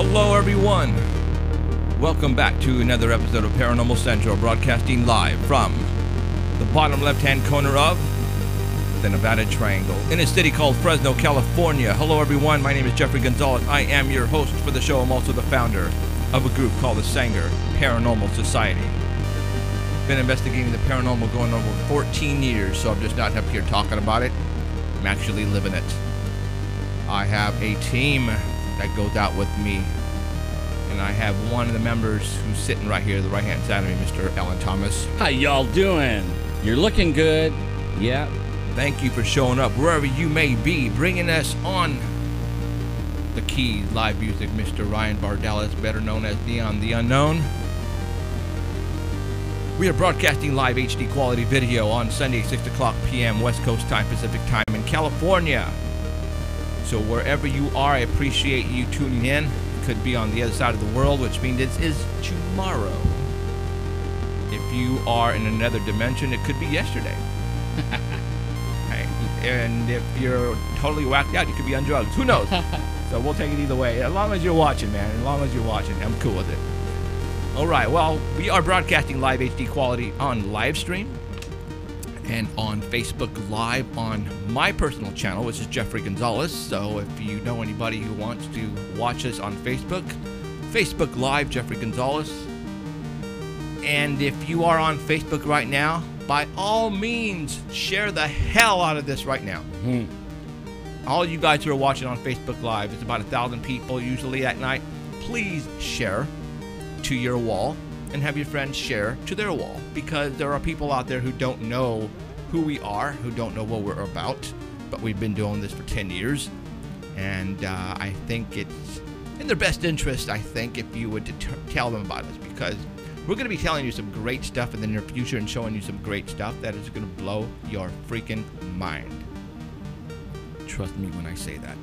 Hello, everyone. Welcome back to another episode of Paranormal Central, broadcasting live from the bottom left-hand corner of the Nevada Triangle in a city called Fresno, California. Hello, everyone. My name is Jeffrey Gonzalez. I am your host for the show. I'm also the founder of a group called the Sanger Paranormal Society. Been investigating the paranormal going over 14 years, so I'm just not up here talking about it. I'm actually living it. I have a team that goes out with me, and I have one of the members who's sitting right here, the right-hand side of me, Mr. Alan Thomas. How y'all doing? You're looking good. Yeah. Thank you for showing up wherever you may be, bringing us on the keys, live music, Mr. Ryan Bardalis, better known as Dion the Unknown. We are broadcasting live HD quality video on Sunday, 6 o'clock p.m. West Coast time, Pacific time in California. So wherever you are, I appreciate you tuning in. Could be on the other side of the world, which means it is tomorrow. If you are in another dimension, it could be yesterday. Okay. And if you're totally whacked out, you could be on drugs. Who knows? So we'll take it either way. As long as you're watching, man. As long as you're watching, I'm cool with it. All right. Well, we are broadcasting live HD quality on live stream and on Facebook Live on my personal channel, which is Jeffrey Gonzalez. So if you know anybody who wants to watch us on Facebook, Facebook Live, Jeffrey Gonzalez. And if you are on Facebook right now, by all means, share the hell out of this right now. All you guys who are watching on Facebook Live, it's about 1,000 people usually at night. Please share to your wall and have your friends share to their wall, because there are people out there who don't know who we are, who don't know what we're about, but we've been doing this for 10 years, and I think it's in their best interest, I think, if you would tell them about us, because we're going to be telling you some great stuff in the near future and showing you some great stuff that is going to blow your freaking mind. Trust me when I say that.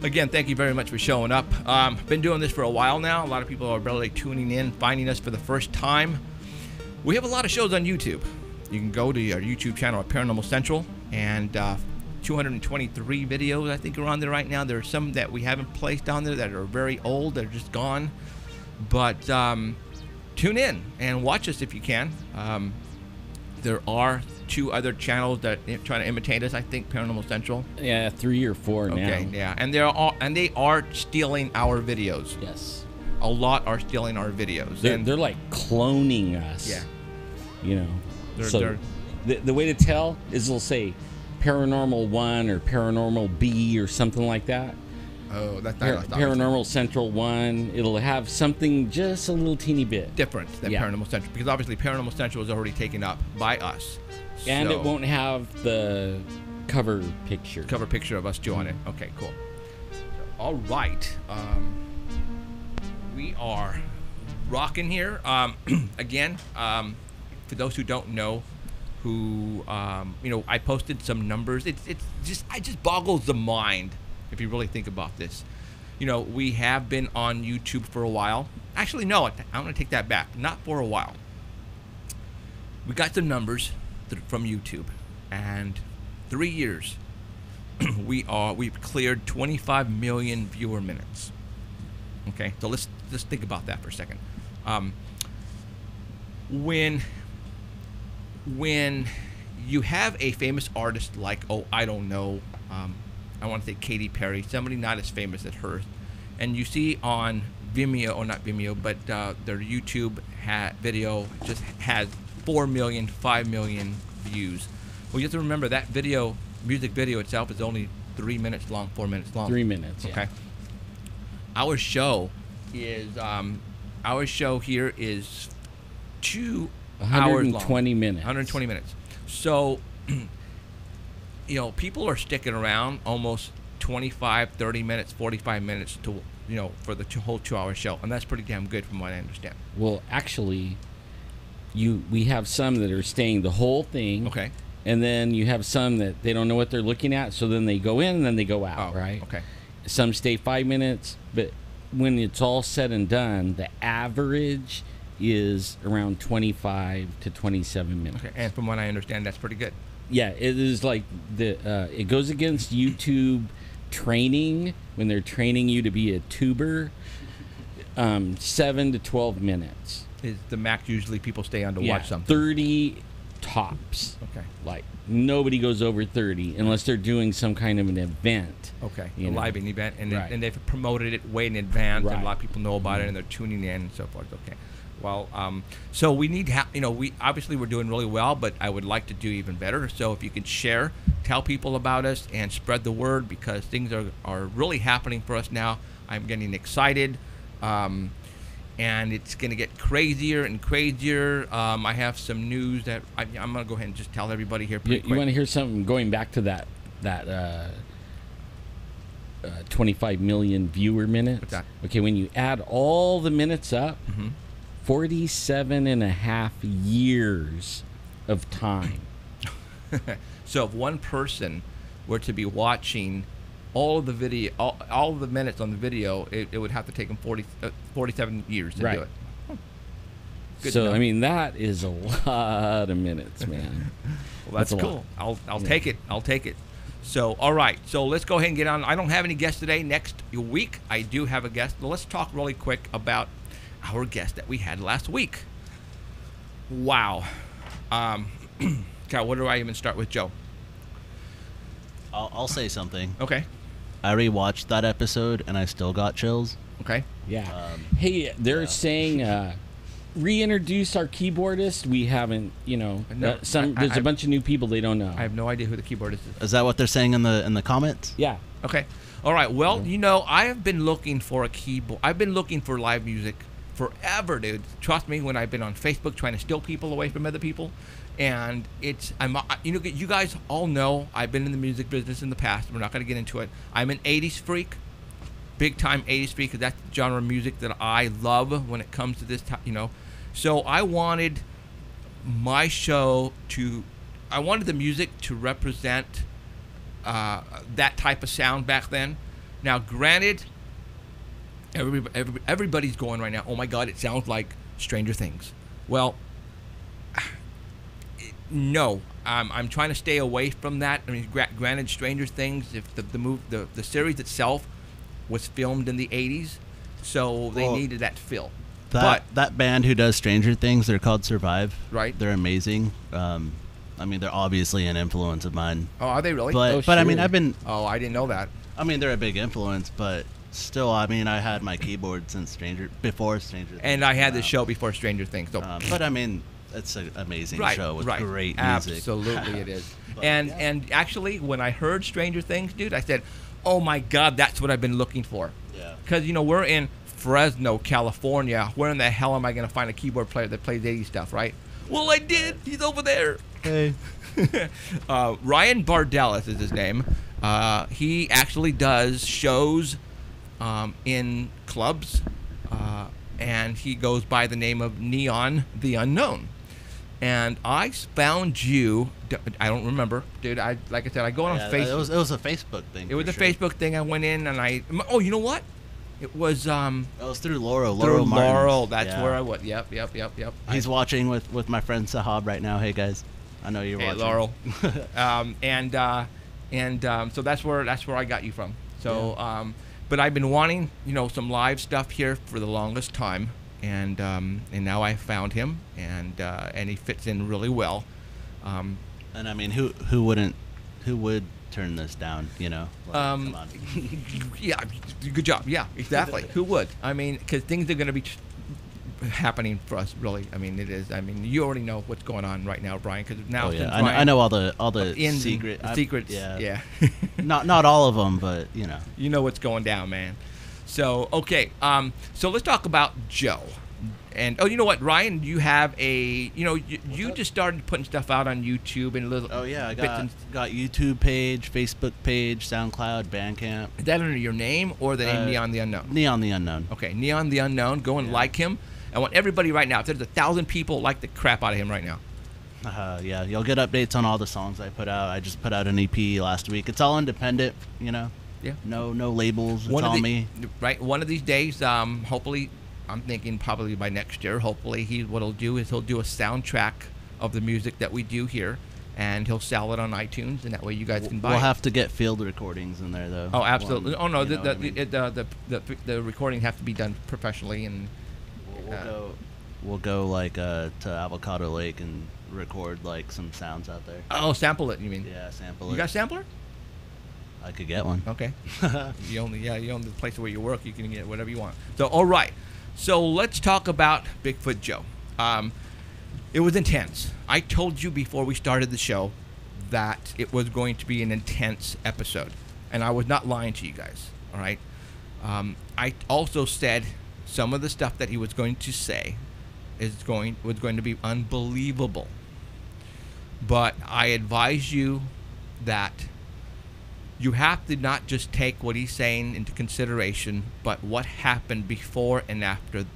Again, thank you very much for showing up. Been doing this for a while now. A lot of people are barely tuning in, finding us for the first time. We have a lot of shows on YouTube. You can go to our YouTube channel at Paranormal Central, and 223 videos, I think, are on there right now. There are some that we haven't placed on there that are very old. They're just gone. But tune in and watch us if you can. There are 2 other channels that trying to imitate us. I think Paranormal Central. Yeah, 3 or 4 now. Okay, yeah, and they are stealing our videos. Yes. A lot are stealing our videos. They're like cloning us. Yeah. You know. The way to tell is they'll say Paranormal 1 or Paranormal B or something like that. Oh, that's not Paranormal Central 1. It'll have something just a little teeny bit different than Paranormal Central, because obviously Paranormal Central is already taken up by us. And it won't have the cover picture. Cover picture of us doing it. Okay, cool. All right. We are rocking here. Again, for those who don't know, who I posted some numbers. It just boggles the mind if you really think about this. You know, we have been on YouTube for a while. Actually, no, I'm going to take that back. Not for a while. We got some numbers from YouTube, and 3 years we've cleared 25 million viewer minutes. Okay, so let's think about that for a second. When you have a famous artist like, I don't know, I want to say Katy Perry, somebody not as famous as her, and you see on Vimeo, or not Vimeo, but their YouTube video just has 4 million, 5 million views. Well, you have to remember that music video itself is only 3 minutes long, 4 minutes long. 3 minutes, yeah. Okay. Our show here is 2 hours long. 120 minutes. 120 minutes. So, you know, people are sticking around almost 25, 30 minutes, 45 minutes to, for the whole 2-hour show. And that's pretty damn good from what I understand. Well, actually, we have some that are staying the whole thing. Okay. And then you have some that they don't know what they're looking at, so then they go in and then they go out, right? Okay. Some stay 5 minutes, but when it's all said and done, the average is around 25 to 27 minutes. Okay. And from what I understand, that's pretty good. Yeah, it is like it goes against YouTube training, when they're training you to be a tuber, 7 to 12 minutes. Is the max usually people stay on to watch something? 30 tops. Okay. Like, nobody goes over 30 unless they're doing some kind of an event. Okay. You A know. live event, and, Right. and they've promoted it way in advance, and a Right. lot of people know about it, and they're tuning in and so forth. Okay. Well, so we need, we obviously we're doing really well, but I would like to do even better. So if you can share, tell people about us, and spread the word, because things are really happening for us now. I'm getting excited, and it's going to get crazier and crazier. I have some news that I'm going to go ahead and just tell everybody here pretty quick. You want to hear something going back to that 25 million viewer minutes? What's that? Okay, when you add all the minutes up, 47 and a half years of time. So if one person were to be watching all of the video, all of the minutes on the video, it would have to take them 47 years to Right. do it. Good So, enough. I mean, that is a lot of minutes, man. Well, that's a cool. lot. I'll take it. I'll take it. So, all right. So let's go ahead and get on. I don't have any guests today. Next week, I do have a guest. Well, let's talk really quick about our guest that we had last week. Wow. God, where do I even start with, Joe? I'll say something. Okay. I rewatched that episode and I still got chills. Okay. Yeah. Hey, they're saying reintroduce our keyboardist. We haven't, No, there's I- a bunch of new people they don't know. I have no idea who the keyboardist is. Is that what they're saying in the comments? Yeah. Okay. All right. Well, I have been looking for a keyboard. I've been looking for live music forever, dude. Trust me, when I've been on Facebook trying to steal people away from other people. And you guys all know I've been in the music business in the past. We're not going to get into it. I'm an 80s freak, big time 80s freak, because that's the genre of music that I love when it comes to this, So I wanted my show I wanted the music to represent that type of sound back then. Now, granted, everybody's going right now, oh my God, it sounds like Stranger Things. Well, no, I'm trying to stay away from that. I mean, granted, Stranger Things, if the series itself was filmed in the 80s, so they needed that feel. That band who does Stranger Things, they're called Survive. Right. They're amazing. I mean, they're obviously an influence of mine. Oh, are they really? But sure. I mean, I didn't know that. I mean, they're a big influence, but still, I mean, I had my keyboard before Stranger Things. And I had came this out. show before Stranger Things. So. But I mean, it's an amazing show with great music. Absolutely, it is. But, and actually, when I heard Stranger Things, dude, I said, "Oh my God, that's what I've been looking for." Yeah. Because we're in Fresno, California. Where in the hell am I going to find a keyboard player that plays 80s stuff, right? Well, I did. He's over there. Hey. Ryan Bardellis is his name. He actually does shows in clubs, and he goes by the name of Neon the Unknown. And I found you. I don't remember, dude. Like I said, I go on Facebook. It was a Facebook thing. It was a Facebook thing. I went in and oh, you know what? It was It was through Laurel. through Martins. Laurel. That's Yeah. where I went. Yep. He's watching with my friend Sahab right now. Hey guys, I know you're Hey, watching. Laurel. So that's where I got you from. So, but I've been wanting, some live stuff here for the longest time, and now I found him, and he fits in really well. And I mean, who would turn this down? Come on. Yeah, good job. Yeah, exactly. Who would? I mean, because things are going to be happening for us, really. I mean, it is. I mean, you already know what's going on right now, Brian. Because now, I know all the secrets. Yeah. not all of them, but you know what's going down, man. So okay, so let's talk about Joe. And you know what, Ryan? You have you just started putting stuff out on YouTube and little. Oh yeah, I bits got YouTube page, Facebook page, SoundCloud, Bandcamp. Is that under your name or the name Neon the Unknown? Neon the Unknown. Okay, Neon the Unknown. Go and like him. I want everybody right now. If there's 1,000 people, like the crap out of him right now. Yeah, you'll get updates on all the songs I put out. I just put out an EP last week. It's all independent, Yeah. No labels. It's all me. Right. One of these days, hopefully, I'm thinking probably by next year. Hopefully, what he'll do is he'll do a soundtrack of the music that we do here, and he'll sell it on iTunes, and that way you guys can buy We'll it. have to get field recordings in there, though. Oh, absolutely. Oh no, You know what I mean? the recording have to be done professionally, and We'll go like to Avocado Lake and record like some sounds out there. oh, sample it. You mean? Yeah, sample it. You got a sampler? I could get one. Okay. you own the place where you work. You can get whatever you want. So, all right. So let's talk about Bigfoot Joe. It was intense. I told you before we started the show that it was going to be an intense episode, and I was not lying to you guys. All right. I also said some of the stuff that he was going to say was going to be unbelievable. But I advise you that you have to not just take what he's saying into consideration, but what happened before and after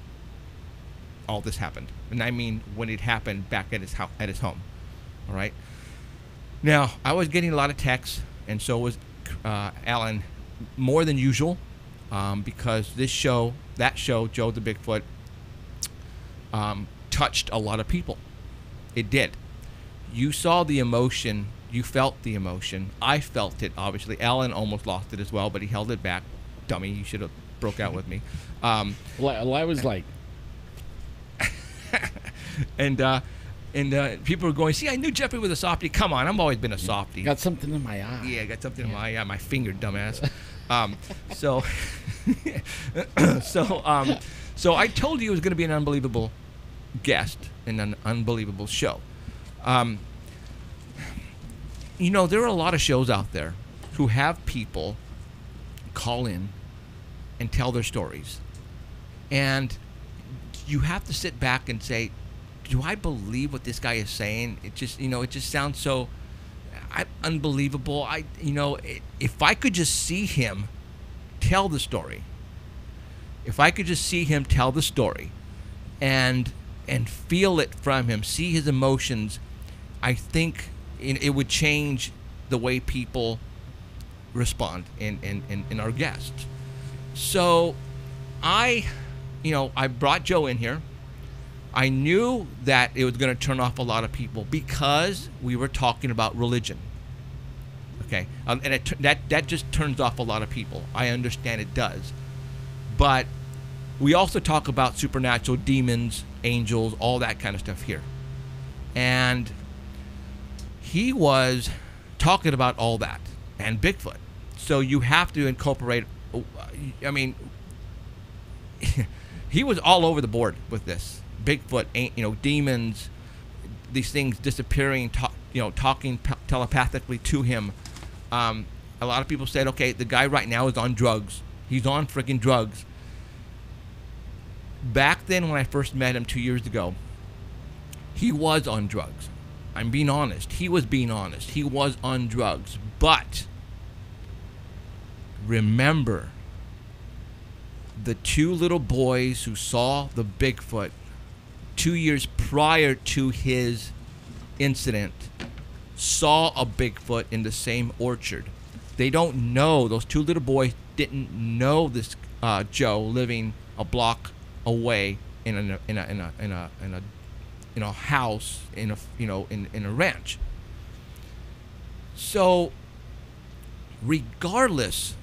all this happened. And I mean when it happened back at his home. All right. Now, I was getting a lot of texts, and so was Alan, more than usual, because that show, Joe the Bigfoot, touched a lot of people. It did. You saw the emotion. You felt the emotion. I felt it, obviously. Alan almost lost it as well, but he held it back. Dummy, you should have broke out with me. Well, I was like... and people were going, see, I knew Jeffrey was a softie. Come on, I've always been a softie. Got something in my eye. Yeah, I got something in my eye. My finger, dumbass. So I told you it was going to be an unbelievable guest and an unbelievable show. You know, there are a lot of shows out there who have people call in and tell their stories. And you have to sit back and say, do I believe what this guy is saying? It just sounds so unbelievable. If I could just see him tell the story, and feel it from him, see his emotions, I think it would change the way people respond in our guests. So I brought Joe in here. I knew that it was going to turn off a lot of people because we were talking about religion. Okay, and that just turns off a lot of people. I understand it does, but we also talk about supernatural, demons, angels, all that kind of stuff here. And he was talking about all that and Bigfoot. So you have to incorporate. I mean, he was all over the board with this. Bigfoot, demons, these things disappearing, talking telepathically to him. A lot of people said, okay, the guy right now is on drugs. He's on freaking drugs. Back then, when I first met him 2 years ago, he was on drugs. I'm being honest. He was being honest. He was on drugs. But remember, the two little boys who saw the Bigfoot 2 years prior to his incident saw a Bigfoot in the same orchard. They don't know. Those two little boys didn't know this Joe living a block away in a house in a ranch. So regardless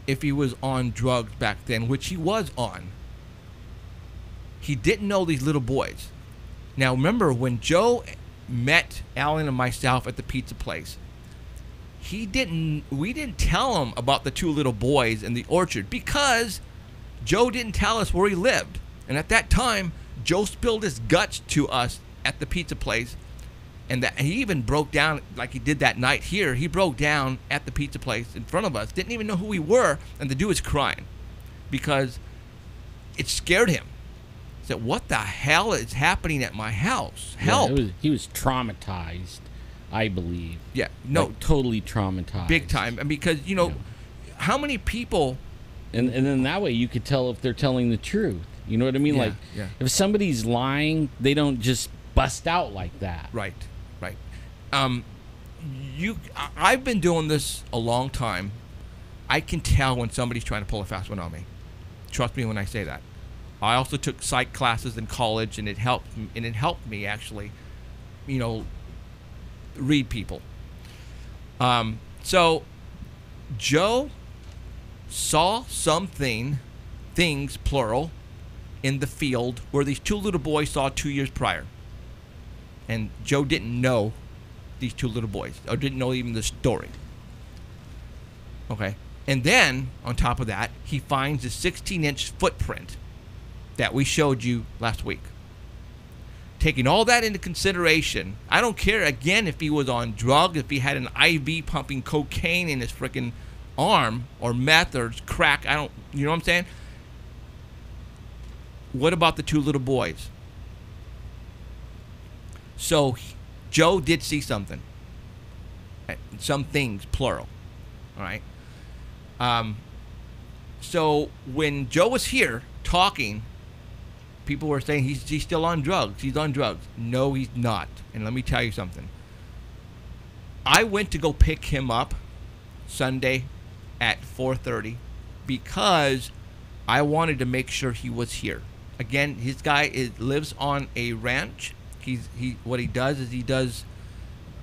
if he was on drugs back then, which he was on, he didn't know these little boys. Now remember, when Joe met Alan and myself at the pizza place, we didn't tell him about the two little boys in the orchard because Joe didn't tell us where he lived. And at that time, Joe spilled his guts to us at the pizza place, and he even broke down like he did that night here. He broke down at the pizza place in front of us, didn't even know who we were, and the dude was crying because it scared him. He said, what the hell is happening at my house? Help. Yeah, he was traumatized, I believe. Yeah, no. Like, totally traumatized. Big time. Because, how many people... And then that way you could tell if they're telling the truth. You know what I mean? Yeah. If somebody's lying, they don't just bust out like that. Right. I've been doing this a long time. I can tell when somebody's trying to pull a fast one on me. Trust me when I say that. I also took psych classes in college, and it helped me actually, read people. So Joe saw things plural, in the field where these two little boys saw 2 years prior. And Joe didn't know these two little boys, or didn't know even the story. Okay. And then, on top of that, he finds a 16-inch footprint that we showed you last week. Taking all that into consideration, I don't care, again, if he was on drugs, if he had an IV pumping cocaine in his freaking arm, or meth, or crack, you know what I'm saying? What about the two little boys? So, Joe did see something. Some things, plural. All right? So, when Joe was here talking, people were saying he's still on drugs. He's on drugs. No, he's not. And let me tell you something. I went to go pick him up Sunday at 4:30 because I wanted to make sure he was here. Again, his guy lives on a ranch. What he does is he does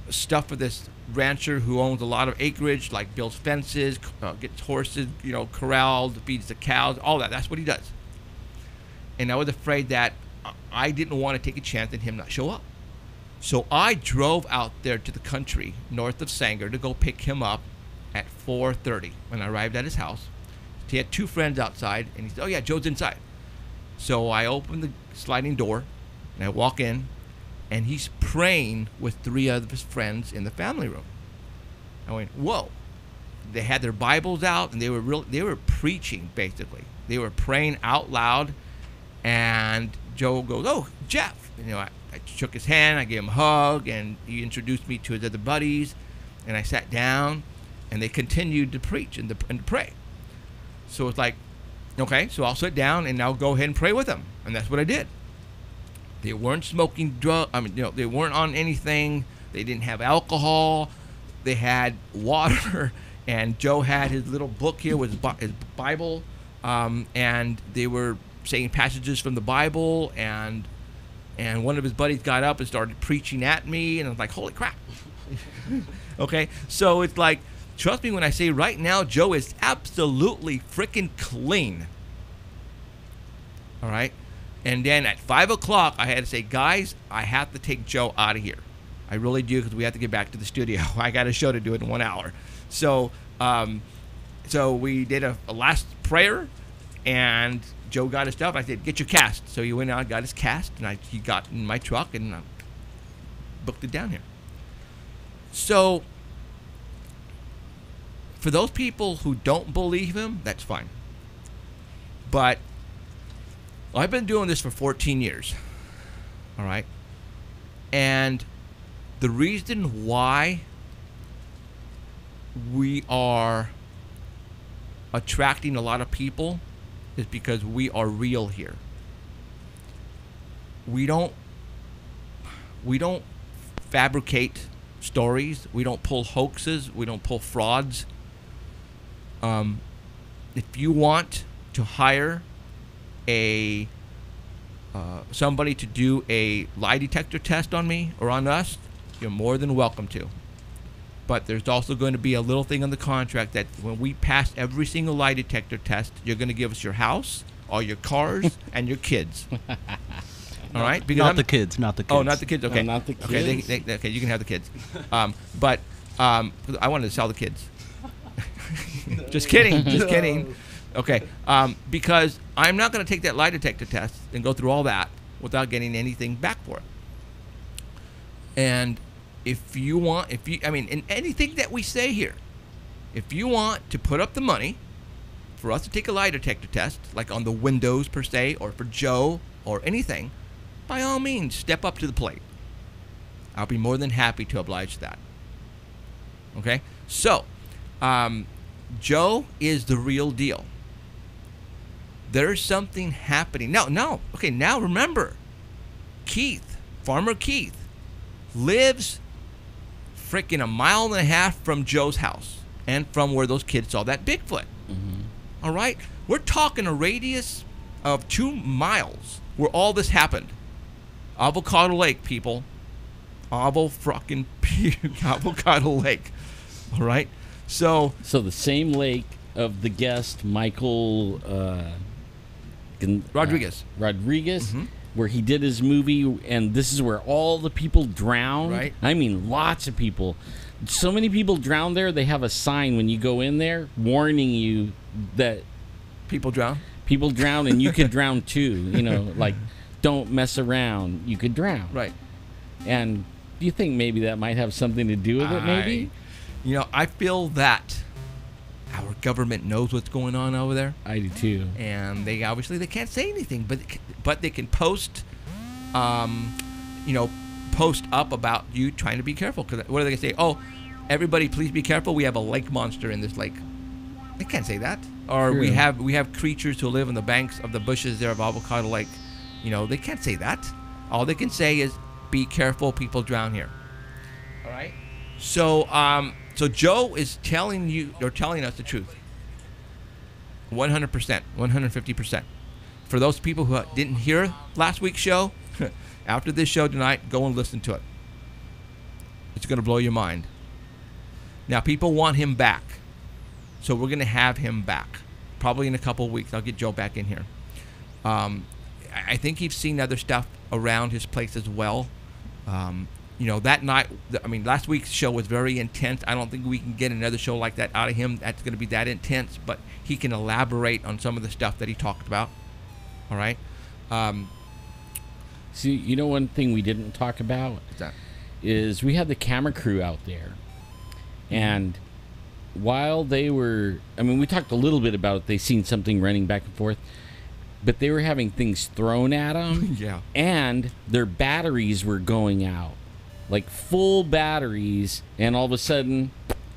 stuff for this rancher who owns a lot of acreage, like builds fences, gets horses, corralled, feeds the cows, all that. That's what he does. And I was afraid that I didn't want to take a chance and him not show up. So I drove out there to the country north of Sanger to go pick him up at 4:30. When I arrived at his house, he had two friends outside, and he said, "Oh yeah, Joe's inside." So I opened the sliding door, and I walk in, and he's praying with three of his friends in the family room. I went, whoa. They had their Bibles out, and they were preaching, basically. They were praying out loud, and Joe goes, "Oh, Jeff." I shook his hand, I gave him a hug, and he introduced me to his other buddies, and I sat down, and they continued to preach and to pray. So it's like, okay, so I'll sit down and I'll go ahead and pray with them. And that's what I did. They weren't smoking they weren't on anything. They didn't have alcohol. They had water. And Joe had his little book here with his Bible. And they were saying passages from the Bible. And one of his buddies got up and started preaching at me. And I was like, holy crap. Okay, so it's like, trust me when I say right now, Joe is absolutely freaking clean. All right? And then at 5 o'clock, I had to say, guys, I have to take Joe out of here. I really do, because we have to get back to the studio. I got a show to do it in 1 hour. So we did a last prayer, and Joe got his stuff. I said, get your cast. So he went out, got his cast, and he got in my truck, and booked it down here. So for those people who don't believe him, that's fine. But I've been doing this for 14 years. All right? And the reason why we are attracting a lot of people is because we are real here. We don't fabricate stories. We don't pull hoaxes. We don't pull frauds. If you want to hire somebody to do a lie detector test on me or on us, you're more than welcome to. But there's also going to be a little thing on the contract that when we pass every single lie detector test, you're going to give us your house, all your cars, and your kids. All right? Because not the kids. Oh, not the kids. Okay. No, not the kids. Okay, okay, you can have the kids. But I wanted to sell the kids. Just kidding. Just kidding. Okay. Because I'm not going to take that lie detector test and go through all that without getting anything back for it. And in anything that we say here, if you want to put up the money for us to take a lie detector test, like on the windows per se, or for Joe, or anything, by all means, step up to the plate. I'll be more than happy to oblige that. Okay? So, Joe is the real deal. There's something happening. Now remember, Farmer Keith, lives freaking 1.5 miles from Joe's house and from where those kids saw that Bigfoot. Mm-hmm. All right? We're talking a radius of 2 miles where all this happened. Avocado Lake, people. Avocado Lake. All right. So the same lake of the guest Michael Rodriguez. Rodriguez, where he did his movie, and this is where all the people drowned. Right. I mean, lots of people. So many people drowned there. They have a sign when you go in there warning you that People drown. people drown and you could drown too. You know, like, don't mess around. You could drown. Right. And do you think maybe that might have something to do with it? Maybe. I feel that our government knows what's going on over there, I do too. and they can't say anything, but they can post, post up about you trying to be careful. Because what are they gonna say? Oh, everybody, please be careful. We have a lake monster in this lake. They can't say that. Or True. we have creatures who live in the banks of the bushes there of Avocado Lake. They can't say that. All they can say is, be careful, people drown here. All right. So Joe is telling us the truth. 100%, 150%. For those people who didn't hear last week's show, after this show tonight, go and listen to it. It's going to blow your mind. Now, people want him back. So we're going to have him back. Probably in a couple of weeks. I'll get Joe back in here. I think he's seen other stuff around his place as well. That night, last week's show was very intense. I don't think we can get another show like that out of him that's going to be that intense, but he can elaborate on some of the stuff that he talked about. All right? See, one thing we didn't talk about What's that? is we had the camera crew out there. And while they were, we talked a little bit about it. They seen something running back and forth, but they were having things thrown at them. Yeah. And their batteries were going out, like full batteries, and all of a sudden,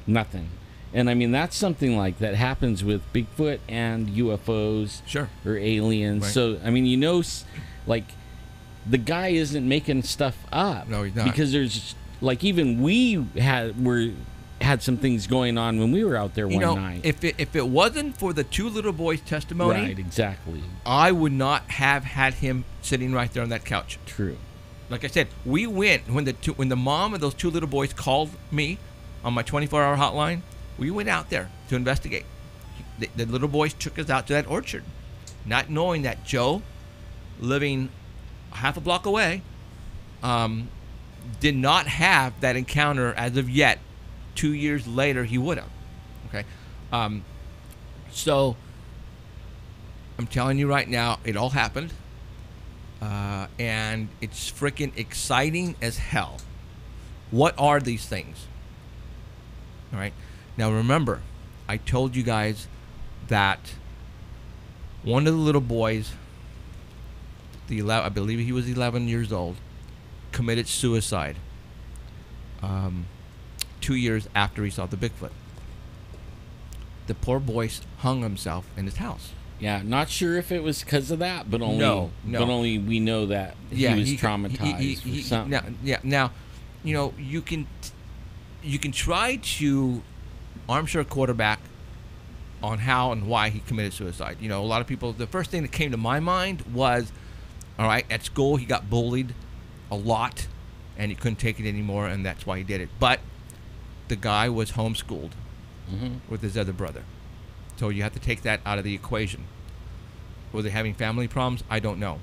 nothing. And that's something like that happens with Bigfoot and UFOs. Sure. Or aliens. Right. So, like, the guy isn't making stuff up. No, he's not. Because there's, like, even we had some things going on when we were out there one night. If it wasn't for the two little boys' testimony, Right, exactly. I would not have had him sitting right there on that couch. True. Like I said, we went when the mom of those two little boys called me on my 24-hour hotline. We went out there to investigate. The little boys took us out to that orchard, not knowing that Joe, living half a block away, did not have that encounter as of yet. 2 years later, he would have. Okay, so I'm telling you right now, it all happened. And it's freaking exciting as hell. What are these things? All right. Now remember, I told you guys that one of the little boys, I believe he was 11 years old, committed suicide 2 years after he saw the Bigfoot. The poor boy hung himself in his house. Yeah, not sure if it was because of that, but only but only we know that he was traumatized for something. Now, you can try to armchair quarterback on how and why he committed suicide. A lot of people, the first thing that came to my mind was, all right, at school he got bullied a lot and he couldn't take it anymore, and that's why he did it. But the guy was homeschooled with his other brother. So you have to take that out of the equation. Was they having family problems? I don't know.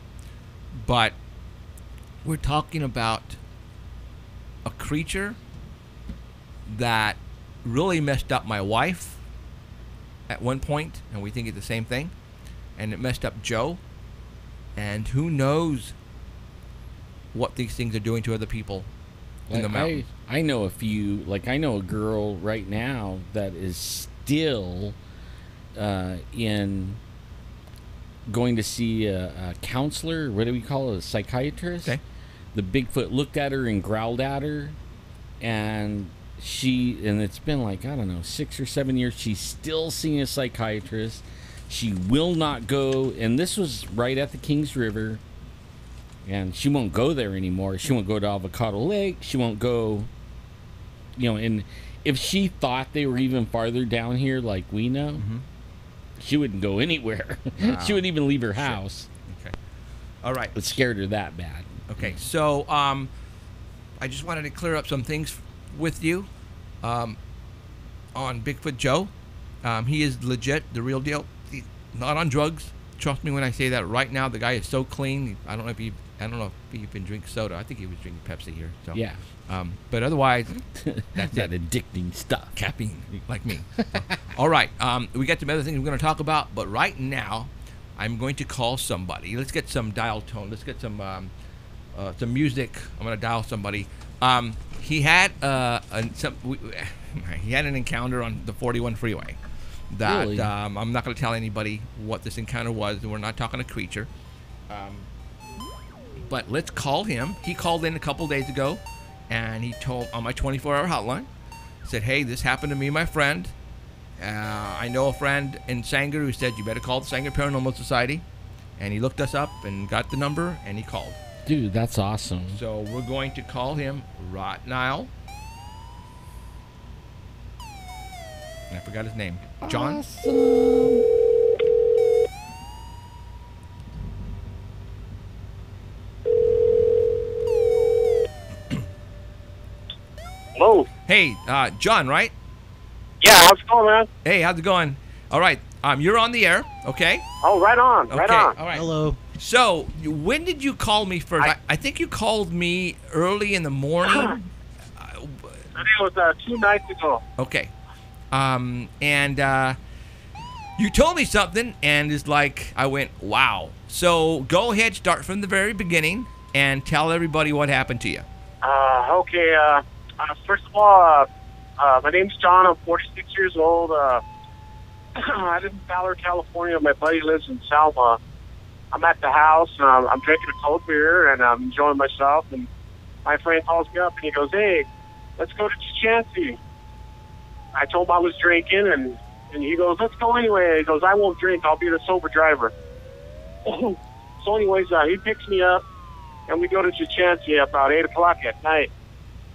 But we're talking about a creature that really messed up my wife at one point, and we think it's the same thing. And it messed up Joe. And who knows what these things are doing to other people in the mountains. I know a few, like I know a girl right now that is still in going to see a counselor. What do we call it? A psychiatrist. Okay. The Bigfoot looked at her and growled at her, and it's been like, I don't know, 6 or 7 years. She's still seeing a psychiatrist. She will not go, and this was right at the Kings River, and she won't go there anymore. She won't go to Avocado Lake. She won't go, and if she thought they were even farther down here like we know, she wouldn't go anywhere. Wow. She wouldn't even leave her house. Okay. All right. It scared her that bad. Okay. So I I just wanted to clear up some things with you on Bigfoot Joe. He is legit, the real deal. He's not on drugs. Trust me when I say that. Right now, the guy is so clean. I don't know if he even drinks soda. I think he was drinking Pepsi here. So. Yeah. But otherwise, that's that it. addicting stuff. Caffeine, like me. All right. We got some other things we're going to talk about, but right now, I'm going to call somebody. Let's get some dial tone. Let's get some music. I'm going to dial somebody. He had he had an encounter on the 41 freeway. That Really? I'm not going to tell anybody what this encounter was. We're not talking a creature. But let's call him. He called in a couple days ago, and he told on my 24-hour hotline, said, "Hey, this happened to me and my friend. I know a friend in Sanger who said you better call the Sanger Paranormal Society." And he looked us up and got the number, and he called. Dude, that's awesome. So we're going to call him right now. And I forgot his name. John? Awesome. Hello. Hey, John, right? Yeah, how's it going, man? Hey, how's it going? All right. You're on the air, okay? Oh, right on, right Okay, on. all right. Hello. So, when did you call me first? I think you called me early in the morning. I think it was 2 nights ago. Okay. And you told me something, and it's like, I went, wow. So, go ahead, start from the very beginning, and tell everybody what happened to you. Okay, first of all, my name's John. I'm 46 years old. I live in Fowler, California. My buddy lives in Selma. I'm at the house. I'm drinking a cold beer, and I'm enjoying myself. And my friend calls me up, and he goes, "Hey, let's go to Chichansey." I told him I was drinking, and he goes, "Let's go anyway." He goes, "I won't drink. I'll be the sober driver." So anyways, he picks me up, and we go to Chichansey about 8 o'clock at night.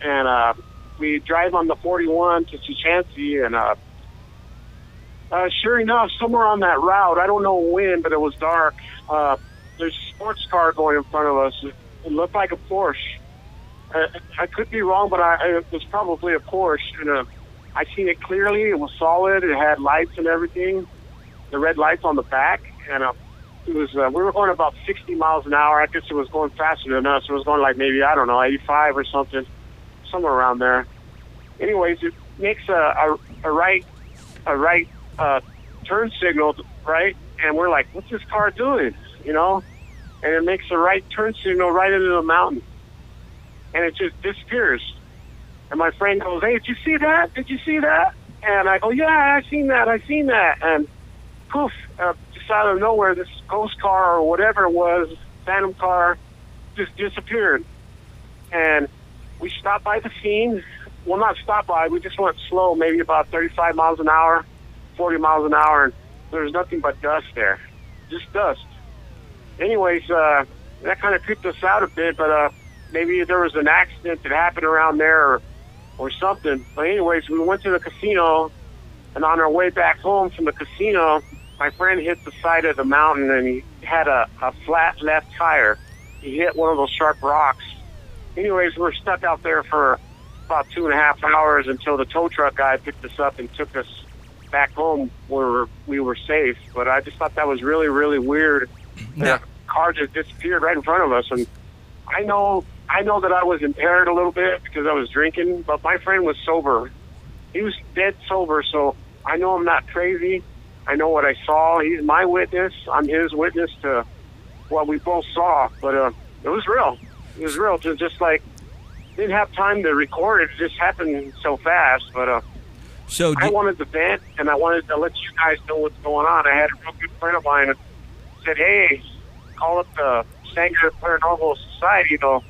And we drive on the 41 to Chichansey, and sure enough, somewhere on that route, I don't know when, but it was dark, there's a sports car going in front of us. It looked like a Porsche. I could be wrong, but it was probably a Porsche. And I seen it clearly. It was solid. It had lights and everything, the red lights on the back. And it was we were going about 60 miles an hour. I guess it was going faster than us. It was going like maybe, I don't know, 85 or something, somewhere around there. Anyways, it makes a right turn signal, right? And we're like, what's this car doing? You know? And it makes a right turn signal right into the mountain. And it just disappears. And my friend goes, "Hey, did you see that? Did you see that?" And I go, "Yeah, I seen that. And poof, just out of nowhere, this ghost car or whatever it was, phantom car, just disappeared. And we stopped by the scene. Well, not stopped by. We just went slow, maybe about 35 miles an hour, 40 miles an hour, and there was nothing but dust there. Just dust. Anyways, that kind of creeped us out a bit, but maybe there was an accident that happened around there or something. But anyways, we went to the casino, and on our way back home from the casino, my friend hit the side of the mountain, and he had a flat left tire. He hit one of those sharp rocks. Anyways, we're stuck out there for about 2.5 hours until the tow truck guy picked us up and took us back home where we were safe. But I just thought that was really, really weird. Yeah. The car just disappeared right in front of us, and I know that I was impaired a little bit because I was drinking, but my friend was sober. He was dead sober, so I know I'm not crazy. I know what I saw. He's my witness. I'm his witness to what we both saw. But it was real. It was real. Just like, didn't have time to record it. It just happened so fast. But So I wanted to vent, and I wanted to let you guys know what's going on. I had a real good friend of mine that said, "Hey, call up the Sanger Paranormal Society. They'll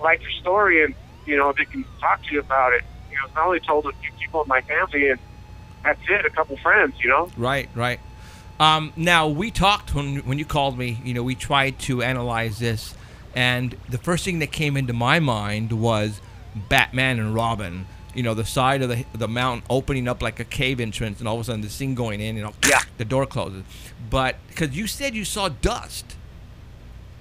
like your story, and they can talk to you about it." I only told a few people in my family, and that's it. A couple friends, Right. Now, we talked when you called me. We tried to analyze this, and the first thing that came into my mind was Batman and Robin. The side of the mountain opening up like a cave entrance, and all of a sudden the scene going in, Yeah. the door closes. But because you said you saw dust.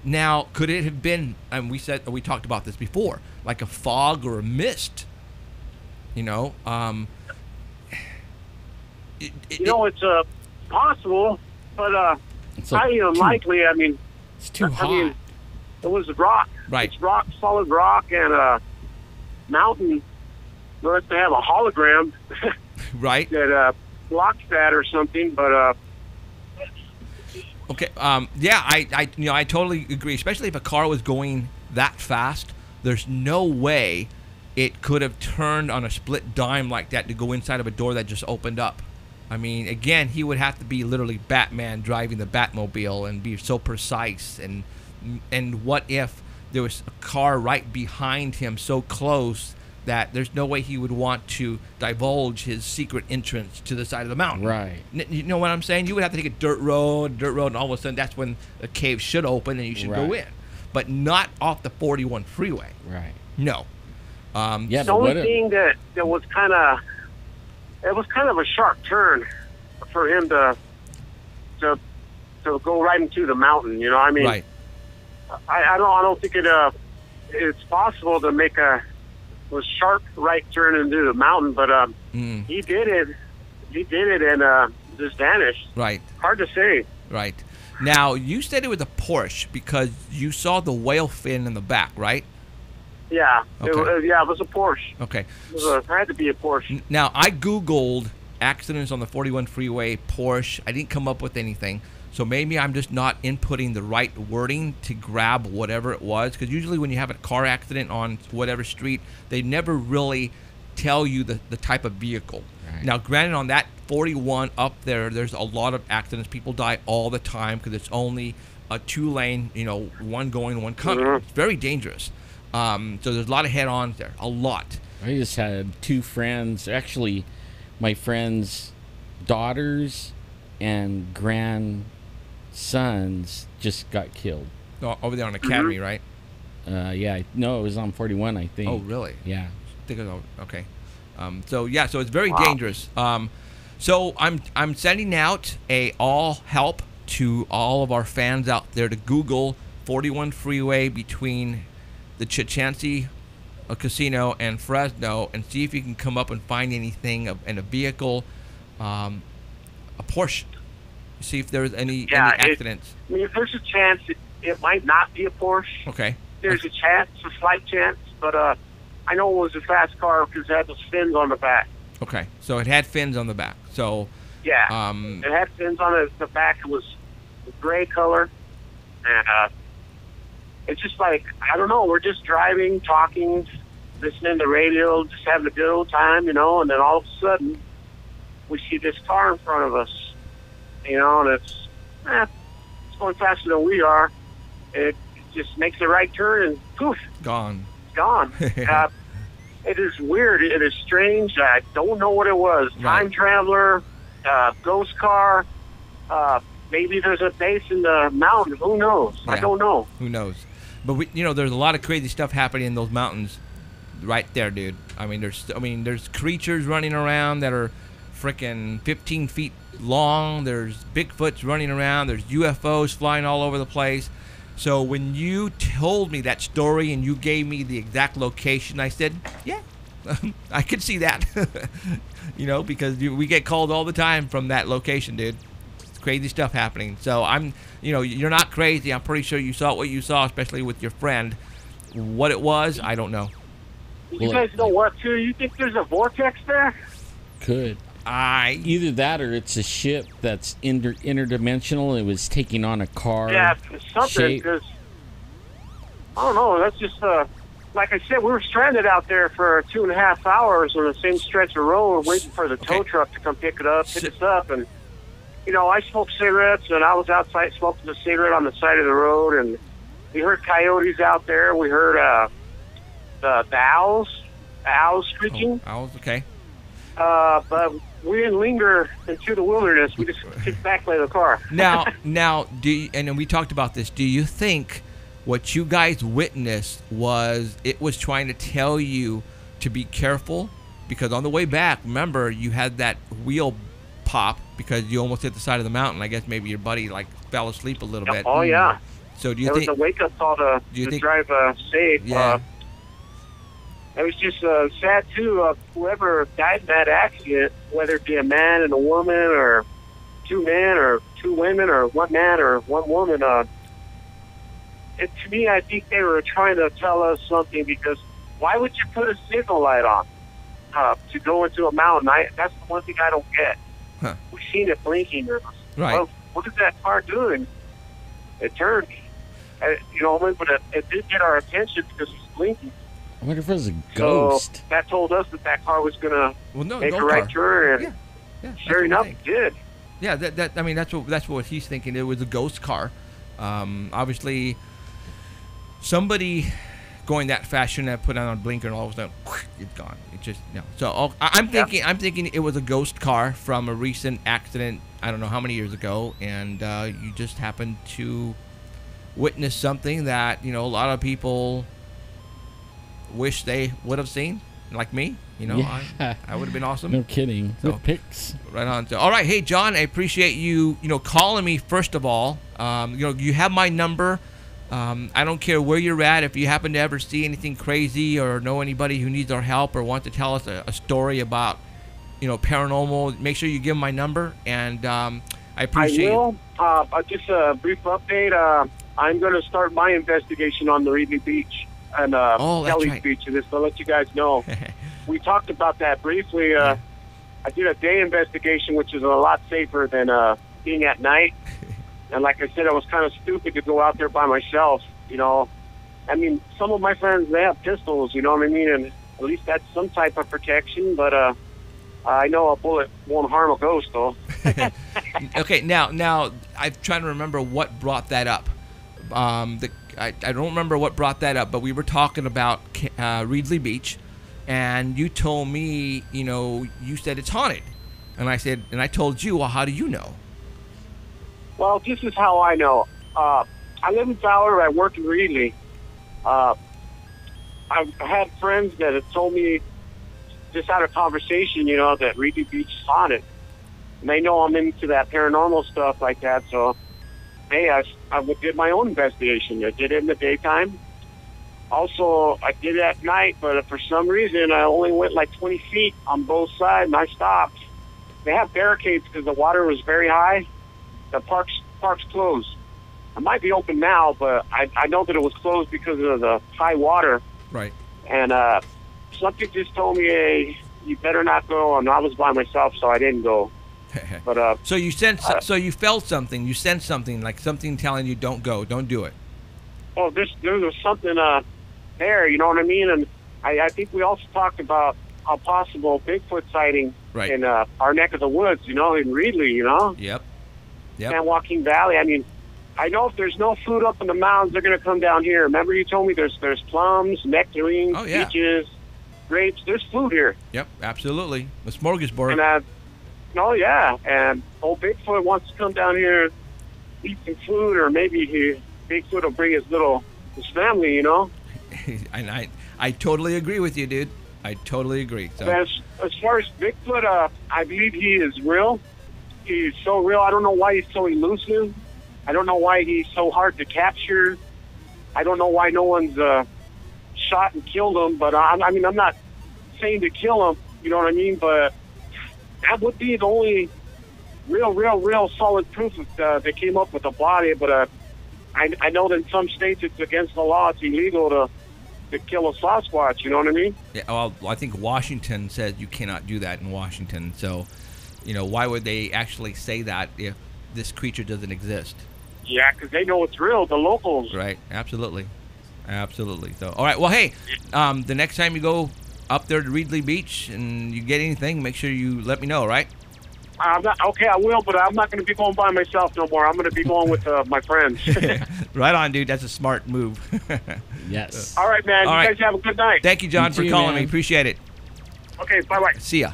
Now, could it have been, and we talked about this before, like a fog or a mist? You know, it's possible, but It's highly unlikely. I mean, it's too hot. It was rock. Right. It's rock, solid rock, and a mountain. Unless they have a hologram right? that blocks that or something, but Okay. Yeah, I totally agree. Especially if a car was going that fast, there's no way it could have turned on a split dime like that to go inside of a door that just opened up. I mean, again, he would have to be literally Batman driving the Batmobile and be so precise. And what if there was a car right behind him so close that there's no way he would want to divulge his secret entrance to the side of the mountain. Right. You know what I'm saying? You would have to take a dirt road, and all of a sudden that's when the cave should open and you should go in. But not off the 41 freeway. Right. No. Yeah, the only thing that was kind of a sharp turn for him to go right into the mountain. You know, I mean, right. I don't think it's possible to make a sharp right turn into the mountain, but he did it. He did it and just vanished. Right. Hard to say. Right. Now, you said it was a Porsche because you saw the whale fin in the back, right? Yeah. Okay. It was a Porsche. Okay. It had to be a Porsche. Now, I Googled accidents on the 41 freeway, Porsche. I didn't come up with anything. So maybe I'm just not inputting the right wording to grab whatever it was. Because usually when you have a car accident on whatever street, they never really tell you the type of vehicle. Right. Now, granted, on that 41 up there, there's a lot of accidents. People die all the time because it's only a 2-lane, one going, one coming. Mm-hmm. It's very dangerous. So there's a lot of head-ons there. A lot. I just had 2 friends. Actually, my friends' daughters and grandsons just got killed. Oh, over there on Academy, right? Yeah. No, it was on 41, I think. Oh, really? Yeah. Okay. So it's very dangerous. So I'm sending out all help to all of our fans out there to Google 41 freeway between the Chichansi Casino and Fresno and see if you can come up and find anything in a vehicle, a Porsche. See if there's any accidents. There's a chance it might not be a Porsche. Okay. There's a slight chance, but I know it was a fast car because it had those fins on the back. Okay, so it had fins on the back. So yeah, it had fins on the back. It was gray color, and it's just like, I don't know. We're just driving, talking, listening to radio, just having a good old time, and then all of a sudden we see this car in front of us, and it's going faster than we are. It just makes a right turn and poof, gone. Gone. It is weird. It is strange. I don't know what it was. Right. Time traveler, ghost car. Maybe there's a base in the mountain. Who knows? Yeah. I don't know. Who knows? But there's a lot of crazy stuff happening in those mountains, right there, dude. There's creatures running around that are freaking 15 feet long. There's Bigfoots running around. There's UFOs flying all over the place. So when you told me that story and you gave me the exact location, I said, yeah, I could see that. Because we get called all the time from that location, dude. It's crazy stuff happening. So you're not crazy. I'm pretty sure you saw what you saw, especially with your friend. What it was, I don't know. You guys know what, too? You think there's a vortex there? Could. Either that or it's a ship that's interdimensional. It was taking on a car. Yeah, something. Because I don't know. That's just like I said, we were stranded out there for 2.5 hours on the same stretch of road, waiting for the tow truck to come pick us up. And I smoked cigarettes, and I was outside smoking a cigarette on the side of the road, and we heard coyotes out there. We heard the owls screeching. Oh, owls, okay. But we didn't linger into the wilderness. We just kicked back by the car. Now, and we talked about this. Do you think what you guys witnessed was trying to tell you to be careful? Because on the way back, remember, you had that wheel pop because you almost hit the side of the mountain. I guess maybe your buddy fell asleep a little bit. Oh yeah. So do you it think? was a wake-up call to drive safe. Yeah. It was just sad, too, whoever died in that accident, whether it be a man and a woman or two men or two women or one man or one woman. To me, I think they were trying to tell us something, because why would you put a signal light on to go into a mountain? That's the one thing I don't get. Huh. We've seen it blinking. Right. Well, what is that car doing? It turned. But it did get our attention because it was blinking. I wonder if it was a ghost. So that told us that car was going to make a right turn, and sure enough, it did. Yeah, that's what he's thinking. It was a ghost car. Obviously, somebody going that fast shouldn't have put on a blinker, and all of a sudden, it's gone. It just no. So I'm thinking it was a ghost car from a recent accident. I don't know how many years ago, and you just happened to witness something that a lot of people wish they would have seen, like me. I would have been awesome. No kidding. So, with pics. Right on. So, all right, hey John, I appreciate you calling me first of all. You have my number. I don't care where you're at. If you happen to ever see anything crazy or know anybody who needs our help or wants to tell us a story about paranormal, make sure you give them my number, and I appreciate. I will. Just a brief update. I'm going to start my investigation on the Reedley Beach and Kelly's right. Beach, and just to let you guys know. We talked about that briefly. I did a day investigation, which is a lot safer than being at night. And like I said, I was kind of stupid to go out there by myself, I mean, some of my friends, they have pistols, you know what I mean? And at least that's some type of protection. But I know a bullet won't harm a ghost, though. Okay, now I'm trying to remember what brought that up. I don't remember what brought that up, but we were talking about Reedley Beach, and you told me, you said it's haunted, and I told you, well, how do you know? Well, this is how I know. I live in Fowler. I work in Reedley. I've had friends that have told me, just out of conversation, that Reedley Beach is haunted. And they know I'm into that paranormal stuff like that, so hey, I did my own investigation. I did it in the daytime. Also, I did it at night, but for some reason, I only went like 20 feet on both sides, and I stopped. They have barricades because the water was very high. The park's closed. It might be open now, but I know that it was closed because of the high water. Right. And something just told me, hey, you better not go, and I was by myself, so I didn't go. But so you so you felt something. You sensed something, like something telling you, don't go, don't do it. Oh, there was something there, you know what I mean? And I think we also talked about a possible Bigfoot sighting in our neck of the woods, in Reedley, Yep. San Joaquin Valley. I mean, I know if there's no food up in the mountains, they're going to come down here. Remember you told me there's plums, nectarines, peaches, grapes. There's food here. Yep, absolutely. The smorgasbord. And oh, yeah. And old Bigfoot wants to come down here and eat some food, or maybe Bigfoot will bring his family, And I totally agree with you, dude. I totally agree. So. As far as Bigfoot, I believe he is real. He's so real. I don't know why he's so elusive. I don't know why he's so hard to capture. I don't know why no one's shot and killed him. But I'm not saying to kill him, you know what I mean? But that would be the only real solid proof that they came up with a body. But I know that in some states it's against the law. It's illegal to kill a Sasquatch, you know what I mean? Yeah, well, I think Washington says you cannot do that in Washington. So, why would they actually say that if this creature doesn't exist? Yeah, because they know it's real, the locals. Right, absolutely. So, all right, well, hey, the next time you go up there to Reedley Beach and you get anything, make sure you let me know, right? Okay, I will, but I'm not going to be going by myself no more. I'm going to be going with my friends. Right on, dude. That's a smart move. Yes. All right, man. All you right. guys have a good night. Thank you, John, for calling me. Man. Appreciate it. Okay, bye-bye. See ya.